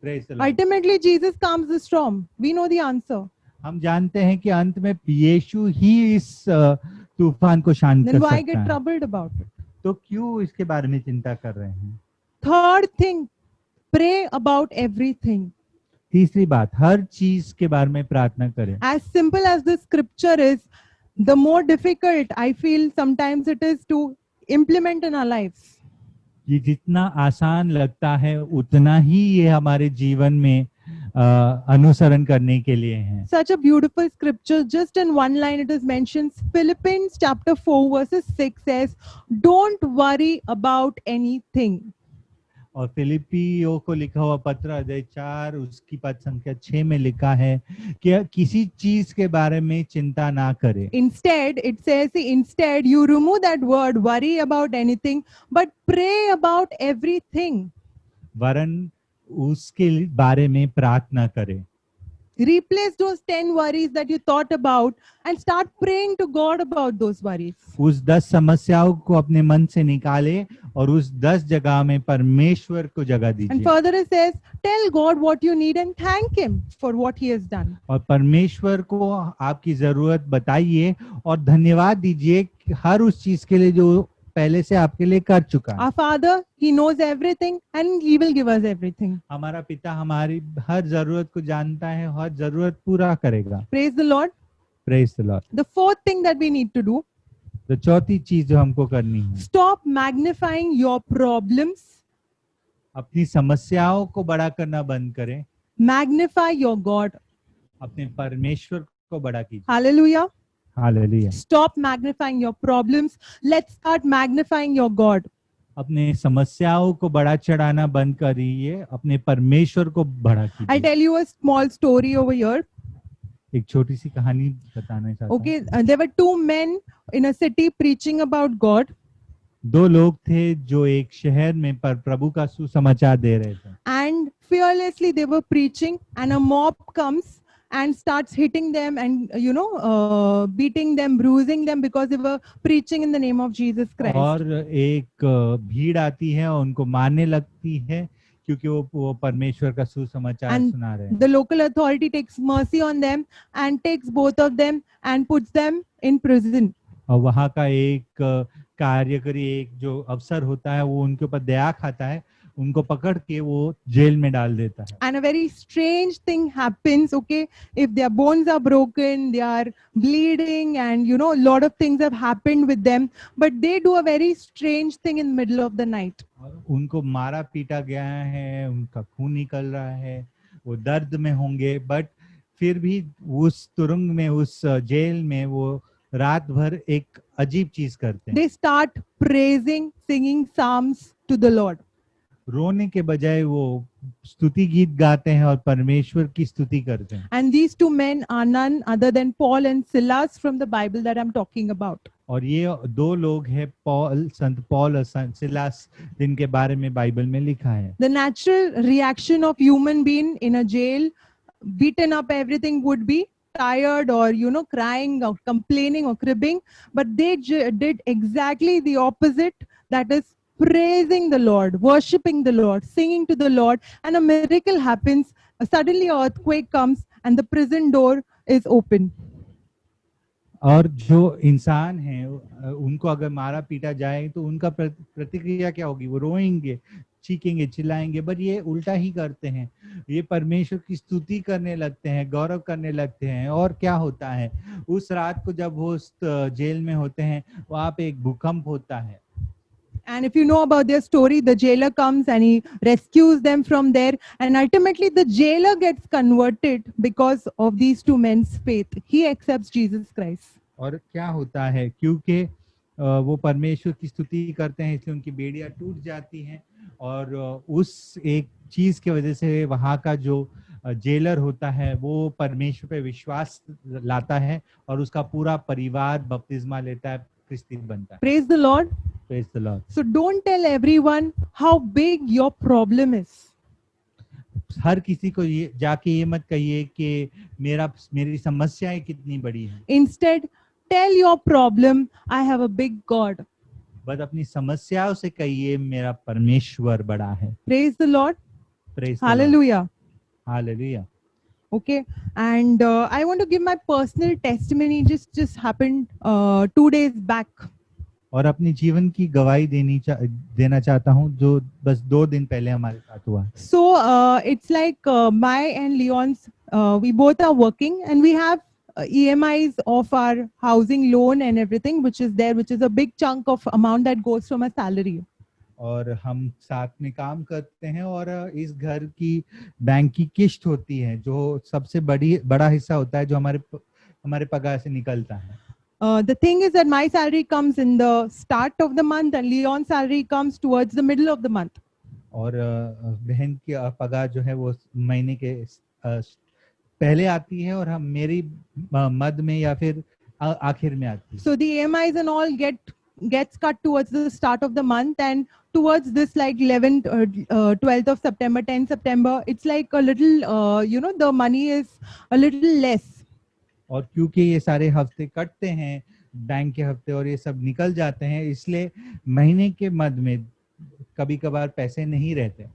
Praise the Lord. Ultimately, Jesus calms the storm. We know the answer. हम जानते हैं कि अंत में यीशु ही इस तूफान को शांत Then कर why सकता get है। troubled about it? तो क्यों इसके बारे में चिंता कर रहे हैं? Third thing, pray about everything. तीसरी बात, हर चीज के बारे में प्रार्थना करें। As simple as the scripture is, the more difficult I feel sometimes it is to implement in our lives. ये जितना आसान लगता है उतना ही ये हमारे जीवन में अनुसरण करने के लिए है। Such a beautiful scripture, just in one line it is mentioned. Philippians chapter 4 verses 6 says, don't worry about anything. और फिलिपियों को लिखा हुआ पत्र अध्याय 4 उसकी पद संख्या 6 में लिखा है कि किसी चीज के बारे में चिंता ना करें। Instead, it says, instead you remove that word worry about anything, but pray about everything. वरन उसके बारे में प्रार्थना करें। Replace those 10 worries that you thought about and start praying to God about those worries. उस 10 समस्याओं को अपने मन से निकाले और उस 10 जगह में परमेश्वर को जगह And दीजिए। further it says, tell God what you need and thank him for what he has done. और परमेश्वर को आपकी जरूरत बताइए और धन्यवाद दीजिए हर उस चीज के लिए जो पहले से आपके लिए कर चुका है। Our Father, he knows everything and he will give us everything. हमारा पिता हमारी हर जरूरत को जानता है, हर जरूरत पूरा करेगा। Praise the Lord. Praise the Lord. The fourth thing that we need to do, तो चौथी चीज जो हमको करनी है, stop magnifying your problems, अपनी समस्याओं को बड़ा करना बंद करें, magnify your God. अपने परमेश्वर को बड़ा कीजिए। Hallelujah. Hallelujah. Stop magnifying your problems. Let's start magnifying your God. अपने समस्याओं को बड़ा चढ़ाना बंद करिए, अपने परमेश्वर को बड़ा I'll कीजिए। tell you a small story over here. एक छोटी सी कहानी बताना चाहता हूँ। Okay, there were two men in a city preaching about God. दो लोग थे जो एक शहर में प्रभु का सुसमाचार दे रहे थे And fearlessly they were preaching and a mob comes and starts hitting them and beating them, bruising them because they were preaching in the name of Jesus Christ. और एक भीड़ आती है और उनको मारने लगती है क्योंकि वो परमेश्वर का सुसमाचार And सुना रहे हैं। the local authority takes mercy on them and takes both of them and puts them in prison. और वहाँ का एक कार्यकारी एक जो अफसर होता है वो उनके ऊपर दया खाता है, उनको पकड़ के वो जेल में डाल देता है। And a very strange thing happens, okay? If their bones are broken, they are bleeding and a lot of things have happened with them, but they do a very strange thing in the middle of the night. उनको मारा पीटा गया है, उनका खून निकल रहा है, वो दर्द में होंगे, बट फिर भी उस तुरुंग में, उस जेल में वो रात भर एक अजीब चीज करते हैं। They start praising, singing psalms to the Lord. रोने के बजाय वो स्तुति गीत गाते हैं और परमेश्वर की स्तुति करते हैं। And these two men are none other than Paul and Silas from the Bible that I'm talking about. और ये दो लोग हैं संत पॉल और संत सिलास, जिनके बारे में बाइबल में लिखा है। The natural reaction of human being in a jail, beaten up, everything would be tired or crying or complaining or cribbing, but they did exactly the opposite, that is praising the Lord, worshiping the Lord, singing to the Lord, and a miracle happens. Suddenly an earthquake comes and the prison door is open. और जो इंसान है उनको अगर मारा पीटा जाए तो उनका प्रतिक्रिया क्या होगी? वो रोएंगे, चीखेंगे, चिल्लाएंगे, बट ये उल्टा ही करते हैं। ये परमेश्वर की स्तुति करने लगते हैं, गौरव करने लगते हैं। और क्या होता है उस रात को जब वो जेल में होते हैं, वहां पे एक भूकंप होता है। And if you know about their story, the jailer comes and he rescues them from there, and ultimately the jailer gets converted because of these two men's faith. He accepts Jesus Christ. और क्या होता है, क्योंकि वो परमेश्वर की स्तुति करते हैं, इसलिए उनकी बेड़ियां टूट जाती हैं। और उस एक चीज की वजह से वहाँ का जो जेलर होता है वो परमेश्वर पे विश्वास लाता है और उसका पूरा परिवार बपतिस्मा लेता है, क्रिस्ती बनता है। Praise the Lord. Praise the Lord. So don't tell everyone how big your problem is. हर किसी को ये जाके ये मत कहिए कि मेरी समस्याएं कितनी बड़ी हैं। Instead, tell your problem, I have a big God. बस अपनी समस्याओं से कहिए मेरा परमेश्वर बड़ा है। Praise the Lord. Praise the Lord. Hallelujah. Hallelujah. Okay, and I want to give my personal testimony. Just happened 2 days back. और अपनी जीवन की गवाही देना चाहता हूँ, जो बस 2 दिन पहले हमारे साथ हुआ। So it's like my and Leon's, we both are working and we have EMIs of our housing loan and everything, which is there, which is a big chunk of amount that goes from our salary. और हम साथ में काम करते हैं और इस घर की बैंक की किस्त होती है, जो सबसे बड़ा हिस्सा होता है जो हमारे पगार से निकलता है। The thing is that my salary comes in the start of the month and Leon's salary comes towards the middle of the month. और बहन की पगार जो है वो महीने के पहले आती है और हम मेरी मध्य में या फिर आखिर में आती है। So the EMIs and all gets cut towards the start of the month, and towards this like 11th 12th of September, 10th September, it's like a little the money is a little less. और क्योंकि ये सारे हफ्ते कटते हैं, bank के हफ्ते, और ये सब निकल जाते हैं, इसलिए महीने के मध्य में कभी कभार पैसे नहीं रहते।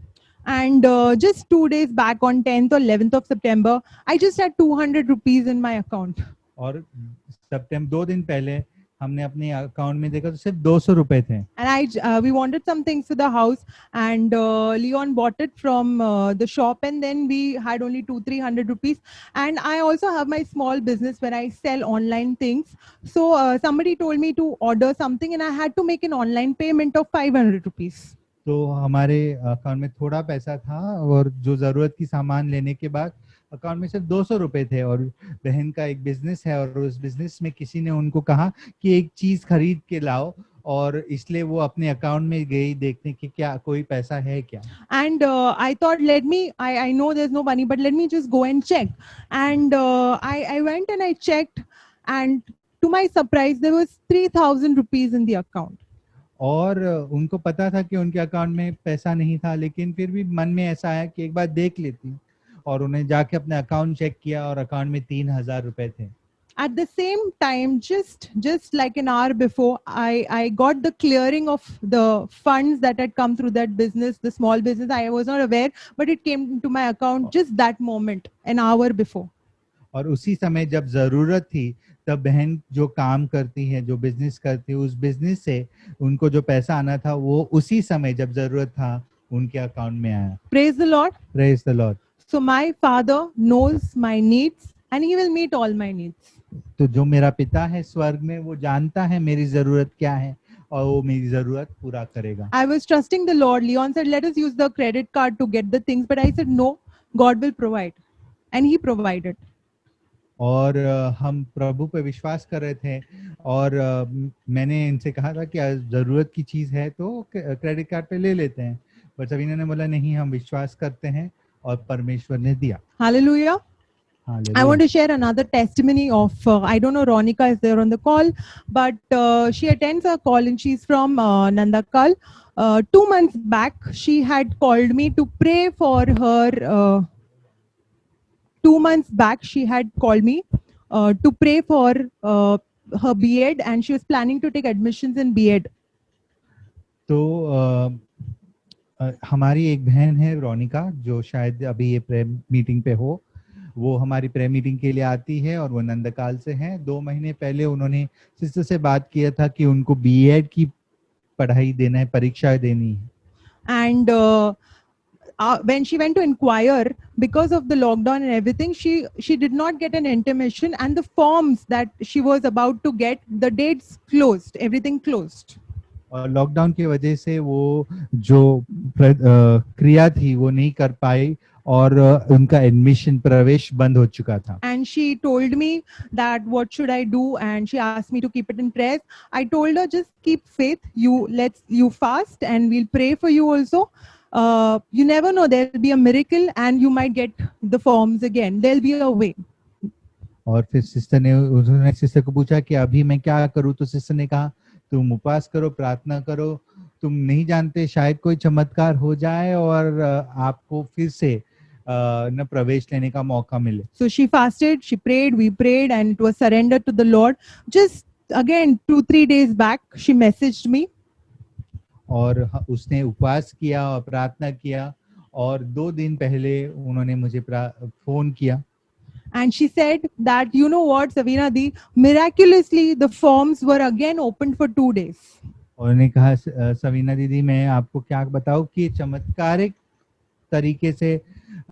And just 2 days back on 10th or 11th of September, I just had 200 rupees in my account. और सितंबर 2 दिन पहले हमने अपने अकाउंट में देखा तो सिर्फ 200 रुपए थे। And we wanted some things for the house, and Leon bought it from the shop, and then we had only 200-300 rupees. And I also have my small business where I sell online things. So somebody told me to order something, and I had to make an online payment of 500 rupees. तो हमारे account में थोड़ा पैसा था और जो जरूरत की सामान लेने के बाद अकाउंट में सिर्फ 200 रुपए थे। और बहन का एक बिजनेस है और उस बिजनेस में किसी ने उनको कहा कि एक चीज खरीद के लाओ, और इसलिए वो अपने अकाउंट में गई देखने कि क्या कोई पैसा है क्या। And I thought, I know there's no money, but let me just go and check. And I went and I checked, and to my surprise, there was 3,000 rupees in the account. और उनको पता था कि उनके account में पैसा नहीं था, लेकिन फिर भी मन में ऐसा आया कि एक बार देख लेती हूँ, और उन्हें जाके अपने अकाउंट चेक किया और अकाउंट में 3,000 रुपए थे। At the same time, just like an hour before, I got the clearing of the funds that had come through that business, the small business. I was not aware, but it came to my account just that moment, an hour before. और उसी समय जब जरूरत थी तब बहन जो काम करती है, जो बिजनेस करती है, उस बिजनेस से उनको जो पैसा आना था वो उसी समय जब जरूरत था उनके अकाउंट में आया। Praise the Lord. Praise the Lord. So my Father knows my needs and He will meet all my needs. तो जो मेरा पिता है स्वर्ग में, वो जानता है मेरी जरूरत क्या है और वो मेरी जरूरत पूरा करेगा। I was trusting the Lord. Leon said, let us use the credit card to get the things. But I said, no, God will provide. And He provided. और हम प्रभु पे विश्वास कर रहे थे और मैंने इनसे कहा था कि ज़रूरत की चीज़ है तो क्रेडिट कार्ड पे ले लेते हैं, पर सवीना ने बोला नहीं, हम विश्वास करते हैं और परमेश्वर ने दिया। Hallelujah. I hallelujah. want to share another testimony of, I don't know, Ronika is there on the call, but she attends a call and she's from Nandakal. 2 months back, she had called me to pray for her. 2 months back, she had called me to pray for her B.Ed, and she was planning to take admissions in B.Ed. तो हमारी एक बहन है रोनिका, जो शायद अभी ये prayer meeting पे हो। वो हमारी प्रेयर मीटिंग के लिए आती है और वो नंदकाल से हैं। 2 महीने पहले उन्होंने सिस्टर से बात किया था कि उनको बीएड की पढ़ाई देना है, परीक्षा देनी है। And when she went to inquire, because of the lockdown and everything, she did not get an intimation, and the forms that she was about to get, the dates closed, everything closed. और lockdown की वजह से वो जो क्रिया थी वो नहीं कर पाई और उनका एडमिशन प्रवेश बंद हो चुका था। And she told me that what should I do, and she asked me to keep it in prayers. I told her, just keep faith, you fast and we'll pray for you also. You never know, there'll be a miracle and you might get the forms again. There'll be a way. और फिर उन्होंने sister को पूछा कि अभी मैं क्या करूं, तो सिस्टर ने कहा तुम उपवास करो, प्रार्थना करो, तुम नहीं जानते शायद कोई चमत्कार हो जाए और आपको फिर से न प्रवेश लेने का मौका मिले। So she fasted, she prayed, we prayed, and it was surrendered to the Lord. Just again 2-3 days back, she messaged me. और उसने उपवास किया और प्रार्थना किया और 2 दिन पहले उन्होंने मुझे फोन किया। And she said that, you know what, Savina Di, miraculously the forms were again opened for 2 days. उन्होंने कहा सवीना दीदी, मैं आपको क्या बताऊं कि चमत्कारिक तरीके से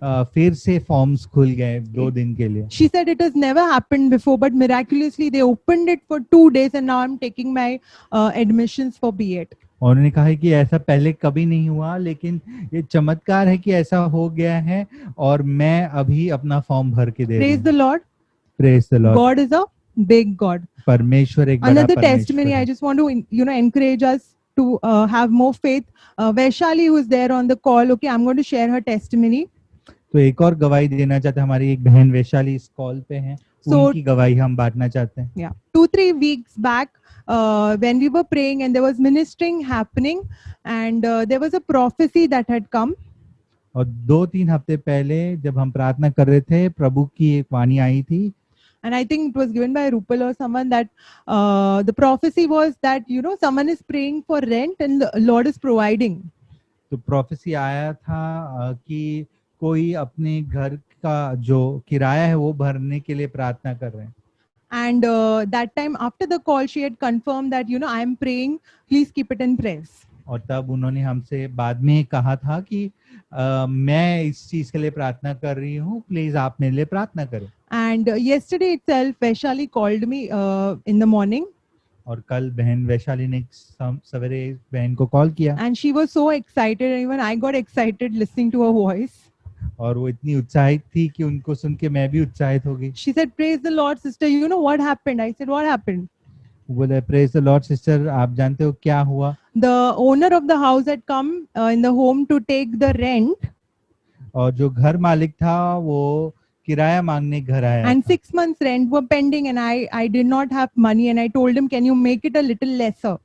फिर से फॉर्म्स खुल गए 2 दिन के लिए। She said it has never happened before, but miraculously they opened it for 2 days, and now I'm taking my admissions for B.Ed. और उन्होंने कहा कि ऐसा पहले कभी नहीं हुआ, लेकिन ये चमत्कार है कि ऐसा हो गया है और मैं अभी अपना फॉर्म भर के दे रही हूँ। Praise the Lord. Praise the Lord. God is a big God. परमेश्वर एक बड़ा Another परमेश्वर testimony, है। I just want to encourage us to have more faith. Vaishali, who is there on the call, okay, I'm going to share her testimony. तो एक और गवाही देना चाहते हैं, हमारी एक बहन वैशाली इस कॉल पे हैं, उनकी गवाही हम बांटना चाहते हैं। Yeah, 2-3 weeks back, when we were praying and there was ministering happening, and there was a prophecy that had come. और 2-3 हफ्ते पहले जब हम प्रार्थना कर रहे थे, प्रभु की एक वाणी आई थी। And I think it was given by Rupal or someone, that the prophecy was that, someone is praying for rent and the Lord is providing. तो प्रोफेसी आया था कि कोई अपने घर का जो किराया है वो भरने के लिए प्रार्थना कर रहे हैं। And that time after the call, she had confirmed that, I am praying, please keep it in prayers. और तब उन्होंने हमसे बाद में कहा था कि मैं इस चीज के लिए प्रार्थना कर रही हूँ, प्लीज आप मेरे लिए प्रार्थना करें। And yesterday itself, Vaishali called me in the morning. और कल बहन वैशाली ने सवेरे बहन को कॉल किया। And she was so excited, and even I got excited listening to her voice. और वो इतनी उत्साहित थी कि उनको सुन के मैं भी उत्साहित हो गई। She said, praise the Lord, sister, you know what happened? I said, what happened? बोले प्रेज द लॉर्ड सिस्टर, आप जानते हो क्या हुआ? The owner of the house had come in the home to take the rent. और जो घर मालिक था वो किराया मांगने घर आया। And 6 months rent were pending, and I did not have money, and I told him, can you make it a little lesser?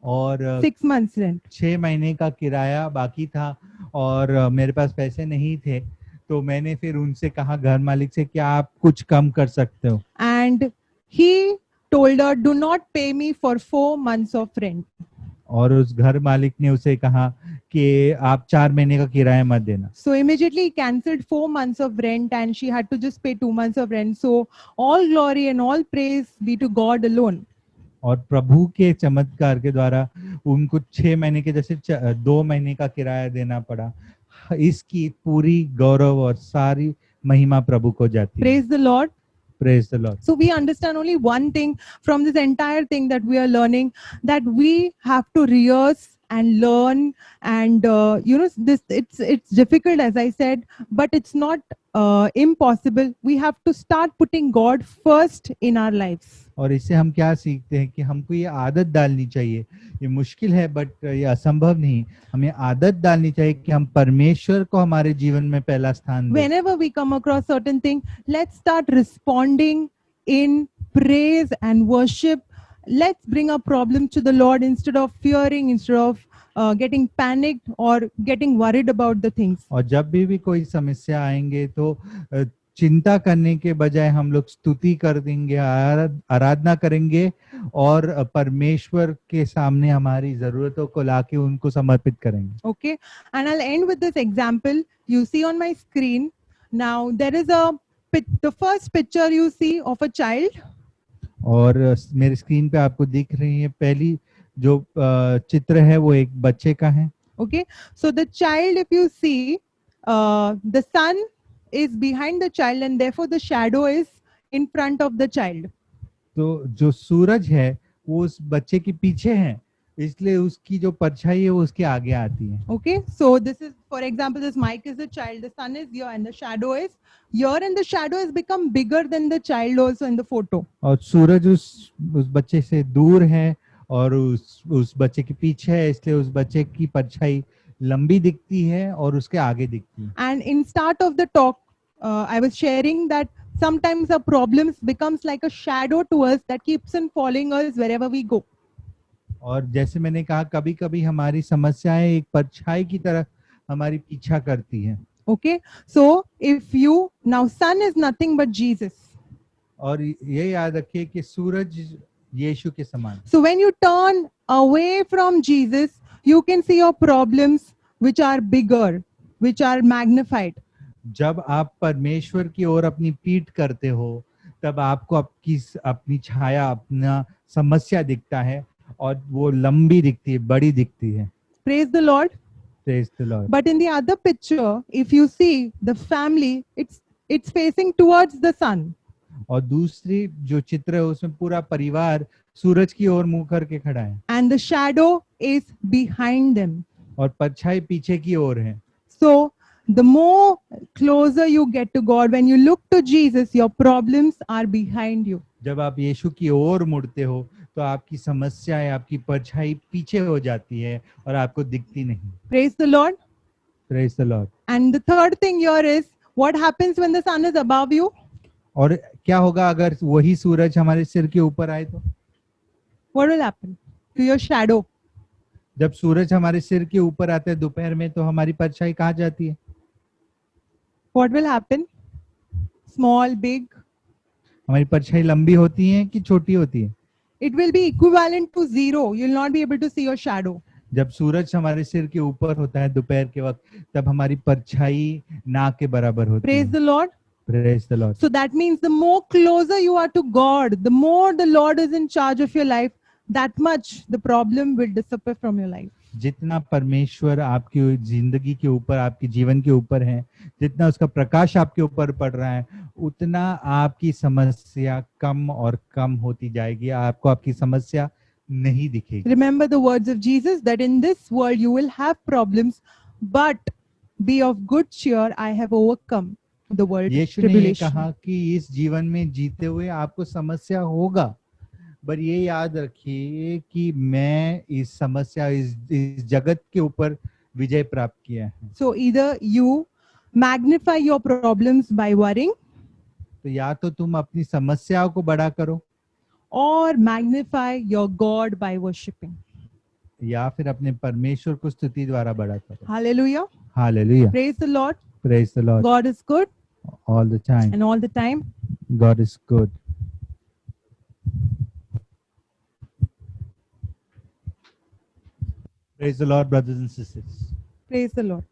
और 6 months rent. 6 महीने का किराया बाकी था और मेरे पास पैसे नहीं थे, तो मैंने फिर उनसे कहा घर मालिक से, क्या आप कुछ कम कर सकते हो? And he told her, do not pay me for 4 months of rent. और उस घर मालिक ने उसे कहा कि आप 4 महीने का किराया मत देना। So immediately he cancelled 4 months of rent, and she had to just pay 2 months of rent. So all glory and all praise be to God alone. और प्रभु के चमत्कार के द्वारा उनको 6 महीने के जैसे 2 महीने का किराया देना पड़ा। इसकी पूरी गौरव और सारी महिमा प्रभु को जाती है। Praise the Lord. Praise the Lord. So we understand only one thing from this entire thing that we are learning, that we have to rehearse and learn, and this it's difficult, as I said, but it's not impossible, we have to start putting God first in our lives. और इससे हम क्या सीखते हैं कि हमको ये आदत डालनी चाहिए, ये मुश्किल है बट ये असंभव नहीं, हमें आदत डालनी चाहिए कि हम परमेश्वर को हमारे जीवन में पहला स्थान दें। Whenever we come across certain thing, let's start responding in praise and worship. Let's bring our problems to the Lord instead of fearing, instead of getting panicked or getting worried about the things. और जब भी कोई समस्या आएंगे तो चिंता करने के बजाय हम लोग स्तुति कर देंगे, आराधना करेंगे और परमेश्वर के सामने हमारी जरूरतों को लाके उनको समर्पित करेंगे। Okay, and I'll end with this example you see on my screen. Now there is the first picture you see of a child. और मेरे स्क्रीन पे आपको दिख रही है पहली जो चित्र है वो एक बच्चे का है। Okay, so the child, if you see, the sun is behind the child and therefore the shadow is in front of the child. तो जो सूरज है वो उस बच्चे के पीछे है, इसलिए उसकी जो परछाई है वो उसके आगे आती है। Okay, so this is, for example, this mic is the child, the sun is here and the shadow is here, and the shadow has become bigger than the child also in the photo. और सूरज उस बच्चे से दूर है और उस बच्चे के पीछे है, इसलिए उस बच्चे की परछाई लंबी दिखती है और उसके आगे दिखती है। And in start of the talk, I was sharing that sometimes our problems becomes like a shadow to us that keeps on following us wherever we go. और जैसे मैंने कहा कभी कभी हमारी समस्याएं एक परछाई की तरह हमारी पीछा करती है। Okay, so if you, now sun is nothing but Jesus. और ये याद रखिए कि सूरज यीशु के समान। So when you turn away from Jesus, you can see your problems which are bigger, which are magnified. जब आप परमेश्वर की ओर अपनी पीठ करते हो तब आपको अपनी छाया, अपना समस्या दिखता है और वो लंबी दिखती है, बड़ी दिखती है। Praise the Lord. Praise the Lord. But in the other picture, if you see the family, it's facing towards the sun. और दूसरी जो चित्र है उसमें पूरा परिवार सूरज की ओर मुंह करके खड़ा है। And the shadow is behind them. और परछाई पीछे की ओर है। So the more closer you get to God, when you look to Jesus, your problems are behind you. जब आप यीशु की ओर मुड़ते हो तो आपकी समस्याएं, आपकी परछाई पीछे हो जाती है और आपको दिखती नहीं। Praise the Lord. Praise the Lord. And the third thing here is, what happens when the sun is above you? और क्या होगा अगर वही सूरज हमारे सिर के ऊपर आए तो? What will happen to your shadow? जब सूरज हमारे सिर के ऊपर आता है दोपहर में तो हमारी परछाई कहाँ जाती है? What will happen? Small, big? हमारी परछाई लंबी होती है कि छोटी होती है? It will be equivalent to zero. You will not be able to see your shadow. जब सूरज हमारे सिर के ऊपर होता है दोपहर के वक्त तब हमारी परछाई ना के बराबर होती Praise है। the Lord. Praise the Lord. So that means the more closer you are to God, the more the Lord is in charge of your life, that much the problem will disappear from your life. जितना परमेश्वर आपकी जिंदगी के ऊपर, आपके जीवन के ऊपर है, जितना उसका प्रकाश आपके ऊपर पड़ रहा है, उतना आपकी समस्या कम और कम होती जाएगी, आपको आपकी समस्या नहीं दिखेगी। Remember the words of Jesus that in this world you will have problems, but be of good cheer, I have overcome the world यीशु ने ये tribulation. कहा कि इस जीवन में जीते हुए आपको समस्या होगा, पर ये याद रखिए कि मैं इस समस्या, इस जगत के ऊपर विजय प्राप्त किया है। So either you magnify your problems by worrying, तो या तो तुम अपनी समस्याओं को बड़ा करो or magnify your God by worshipping. या फिर अपने परमेश्वर को स्तुति द्वारा बड़ा करो। Hallelujah. Hallelujah. Praise the Lord. Praise the Lord. God is good All the time. and all the time. God is good. Praise the Lord, brothers and sisters. Praise the Lord.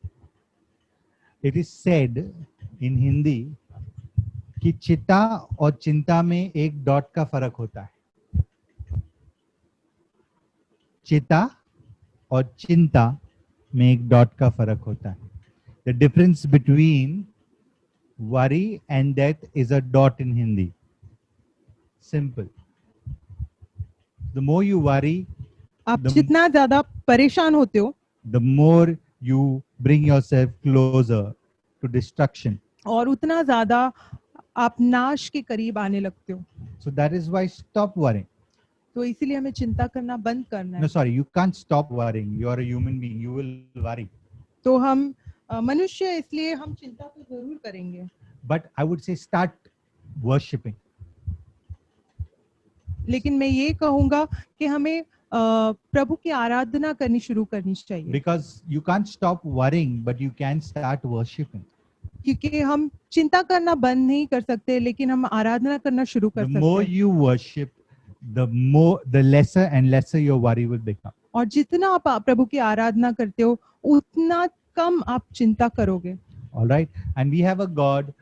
It is said in Hindi कि चिता और चिंता में एक dot का फर्क होता है। चिता और चिंता में एक डॉट का फर्क होता है। The difference between worry and death is a dot in Hindi. Simple. The more you worry, आप The- जितना ज्यादा परेशान होते हो, the more you bring yourself closer to destruction. और उतना ज्यादा आप नाश के करीब आने लगते हो। So that is why stop worrying. तो इसीलिए हमें चिंता करना बंद करना No, है। sorry, you can't stop worrying. You are a human being. You will worry. तो हम मनुष्य हैं, इसलिए हम चिंता तो जरूर करेंगे, But I would say start worshipping. लेकिन मैं ये कहूंगा कि हमें प्रभु की आराधना करनी शुरू करनी चाहिए, Because you can't stop worrying, but you can start worshipping. क्योंकि हम चिंता करना बंद नहीं कर सकते, लेकिन हम आराधना करना शुरू कर The सकते more हैं। you worship, the lesser and lesser your worry will become. और जितना आप प्रभु की आराधना करते हो उतना कम आप चिंता करोगे। All right. And we have a God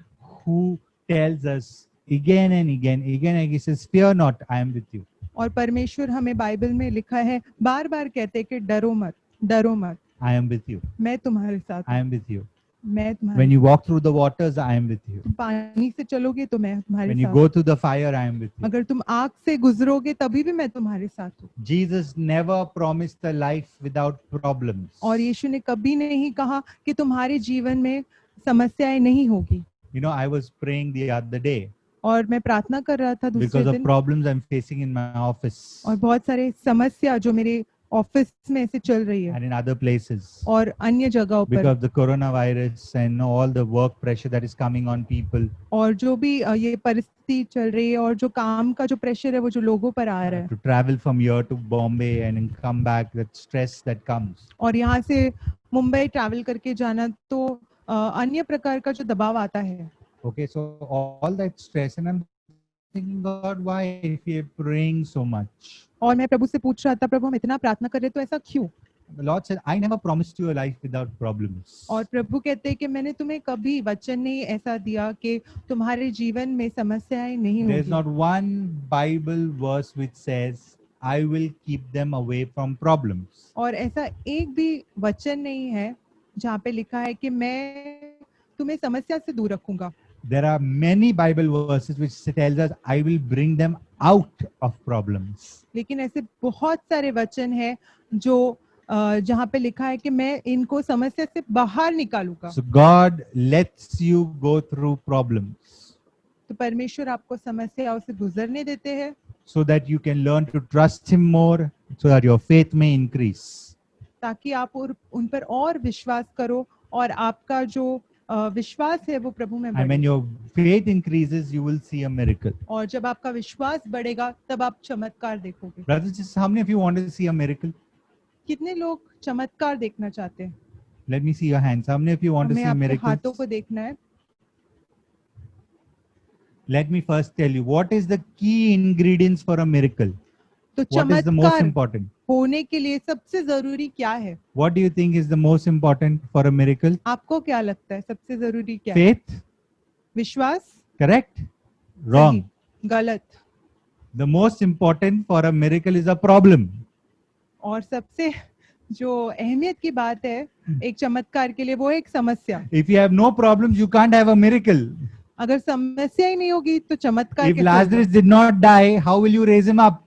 who tells us again and again, he says, fear not, I am with you. और परमेश्वर हमें बाइबल में लिखा है, बार बार कहते हैं कि डरो मत, डरो मत, I am with you. मैं तुम्हारे साथ I हूँ, am with you. मैं तुम्हारे When you walk through the waters, I am with you. तुम पानी से चलोगे तो मैं तुम्हारे When you साथ go through the fire, I am with you. अगर तुम आग से गुजरोगे तभी भी मैं तुम्हारे साथ हूँ। Jesus never promised a life without problems. और यीशु ने कभी नहीं कहा कि तुम्हारे जीवन में समस्याएं नहीं होगी। You know, I was praying the other day और मैं प्रार्थना कर रहा था दूसरे because of दिन, problems I'm facing in my office और बहुत सारे समस्या जो मेरे ऑफिस में से चल रही है and in other places और अन्य जगहों because पर, of the coronavirus and all the work pressure that is coming on people. और जो भी ये परिस्थिति चल रही है और जो काम का जो प्रेशर है वो जो लोगों पर आ रहा है, To travel from here to Bombay and then come back, that stress that comes. और यहाँ से मुंबई ट्रैवल करके जाना, तो अन्य प्रकार का जो दबाव आता है। Okay, so all that stress, and I'm thinking, God, why if we are praying so much? और मैं प्रभु से पूछ रहा था, प्रभु हम इतना प्रार्थना कर रहे तो ऐसा क्यों? The Lord said, I never promised you a life without problems. और प्रभु कहते हैं कि मैंने तुम्हें कभी वचन नहीं ऐसा दिया कि तुम्हारे जीवन में समस्याएं नहीं There's होगी। not one Bible verse which says, I will keep them away from problems. और ऐसा एक भी वचन नहीं है जहाँ पे लिखा है कि मैं तुम्हें समस्या से दूर रखूंगा। There are many Bible verses which tells us, I will bring them out of problems. लेकिन ऐसे बहुत सारे वचन है जो जहाँ पे लिखा है कि मैं इनको समस्या से बाहर निकालूंगा। So God lets you go through problems तो परमेश्वर आपको समस्याओं से गुजरने देते हैं so that you can learn to trust Him more, so that your faith may increase. ताकि आप उन पर और विश्वास करो और आपका जो विश्वास है वो प्रभु में And बढ़े। when your faith increases, you will see a miracle. और जब आपका विश्वास बढ़ेगा तब आप चमत्कार देखोगे। Brothers and sisters, how many of you want to see a miracle? कितने लोग चमत्कार देखना चाहते हैं? Let me see your hands. How many of you want to हमें see a आपके miracle? हाथों को देखना है। Let me first tell you, what is the key ingredients for a miracle? तो What is the most चमत्कार important? होने के लिए सबसे जरूरी क्या है? What do you think is the most important for a miracle? आपको क्या लगता है सबसे जरूरी क्या है? Faith? विश्वास? Correct? Wrong. सही, गलत। The most important for a miracle is a problem. और सबसे जो अहमियत की बात है एक चमत्कार के लिए वो है एक समस्या। If you have no problems, you can't have a miracle. अगर समस्या ही नहीं होगी तो चमत्कार If कैसे Lazarus होगा? did not die, how will you raise him up?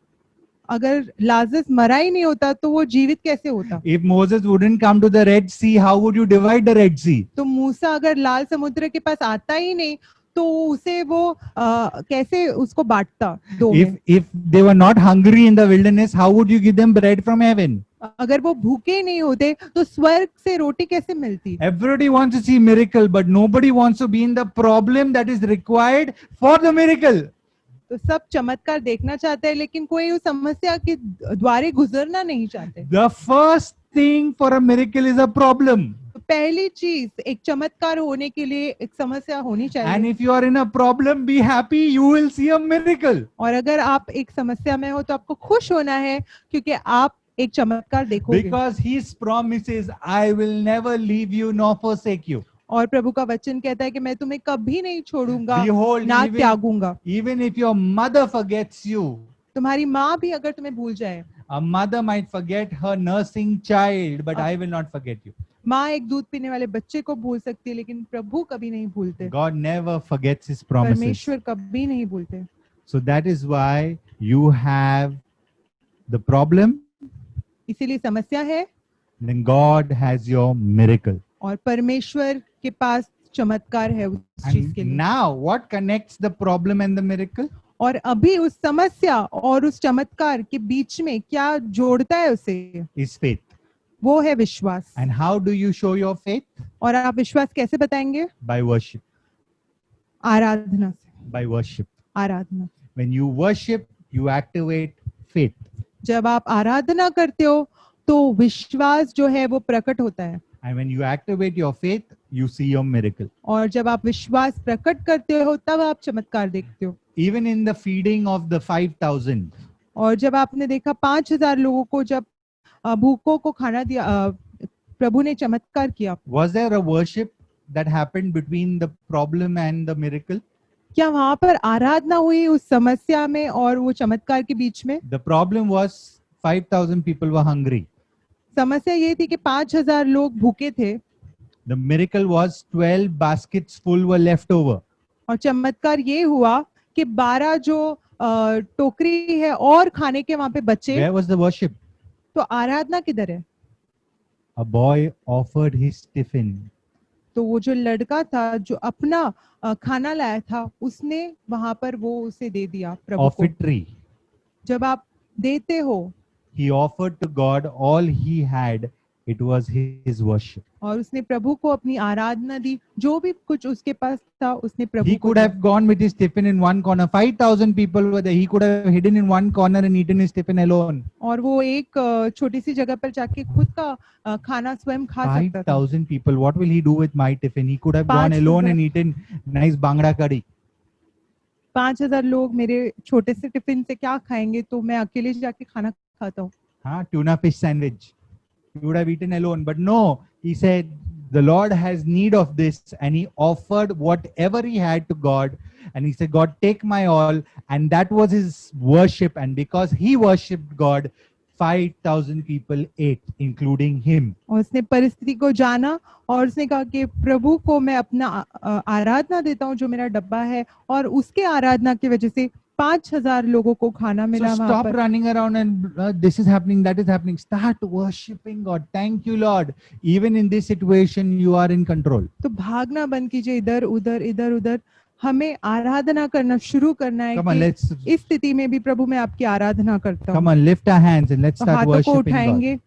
अगर लाजरस मरा ही नहीं होता तो वो जीवित कैसे होता? If Moses wouldn't come to the Red Sea, how would you divide the Red Sea? तो मूसा अगर लाल समुद्र के पास आता ही नहीं तो उसे वो कैसे उसको बांटता दो में? If they were not hungry in the wilderness, how would you give them bread from heaven? अगर वो भूखे नहीं होते तो स्वर्ग से रोटी कैसे मिलती? Everybody wants to see miracle, but nobody wants to be in the problem that is required for the miracle. तो सब चमत्कार देखना चाहते हैं लेकिन कोई उस समस्या के द्वारे गुजरना नहीं चाहते। The first thing for a miracle is a problem. तो पहली चीज एक चमत्कार होने के लिए एक समस्या होनी And चाहिए। if you are in a problem, be happy, you will see a miracle. और अगर आप एक समस्या में हो तो आपको खुश होना है क्योंकि आप एक चमत्कार देखोगे। Because His promise is, I will never leave you nor forsake you. और प्रभु का वचन कहता है कि मैं तुम्हें कभी नहीं छोड़ूंगा Behold, ना त्यागूंगा। even if your mother forgets you, तुम्हारी माँ भी अगर तुम्हें भूल जाए, a mother might forget her nursing child, but I will not forget you. माँ एक दूध पीने वाले बच्चे को भूल सकती है लेकिन प्रभु कभी नहीं भूलते। God never forgets His promises. परमेश्वर कभी नहीं भूलते। So that is why you have the problem, इसीलिए समस्या है then God has your miracle. और परमेश्वर के पास चमत्कार है उस चीज के And लिए। now, what connects the problem and the miracle? और अभी उस समस्या और उस चमत्कार के बीच में क्या जोड़ता है उसे? Is faith. वो है विश्वास। And how do you show your faith? और आप विश्वास कैसे बताएंगे? By worship. आराधना से। By worship. Aradhana. When you worship, you activate faith. जब आप आराधना करते हो तो विश्वास जो है वो प्रकट होता है। And when you activate your faith, you see your miracle. और जब आप विश्वास प्रकट करते हो तब आप चमत्कार देखते हो। Even in the feeding of the 5,000, और जब आपने देखा 5,000 लोगों को जब भूखों को खाना दिया, प्रभु ने चमत्कार किया। was there a worship that happened between the problem and the miracle? क्या वहां पर आराधना हुई उस समस्या में और वो चमत्कार के बीच में? The problem was 5,000 people were hungry. समस्या ये थी कि 5,000 लोग भूखे थे। The miracle was 12 baskets full were left over. और चमत्कार ये हुआ कि 12 जो टोकरी है और खाने के वहां पे बचे। Where was the worship? तो आराधना किधर है? A boy offered his tiffin. तो वो जो लड़का था जो अपना खाना लाया था उसने वहां पर वो उसे दे दिया प्रभु को। Offertory. जब आप देते हो He offered to God all he had. It was his worship. और उसने प्रभु को अपनी आराधना दी, जो भी कुछ उसके पास था उसने प्रभु He को could दिया। have gone with his tiffin in one corner. 5,000 people were there. He could have hidden in one corner and eaten his tiffin alone. और वो एक छोटी सी जगह पर जाके खुद का खाना स्वयं खा सकता था। 5,000 people. What will he do with my tiffin? He could have gone 5,000 alone and eaten nice bangda curry. 5,000 लोग मेरे छोटे से टिफिन से क्या खाएंगे, तो मैं अकेले जाके खाना खाता हूँ। Tuna fish sandwich. He would have eaten alone. But no, he said, the Lord has need of this. And he offered whatever he had to God. And he said, God, take my all. And that was his worship. And because he worshipped God, 5,000 people ate, including him. और उसने परिस्थिति को जाना और उसने कहा कि प्रभु को मैं अपना आराधना देता हूँ जो मेरा डब्बा है, और उसके आराधना की वजह से 5,000 लोगों को खाना मिला। So वहां stop पर running around and this is happening, that is happening. Start worshipping God. Thank you, Lord. Even in this situation, you are in control. तो भागना बंद कीजिए इधर उधर। हमें आराधना करना शुरू करना है Come on, कि let's इस स्थिति में भी प्रभु मैं आपकी आराधना करता हूँ। come on, lift our hands and let's तो start हाथों को worshiping God. उठाएंगे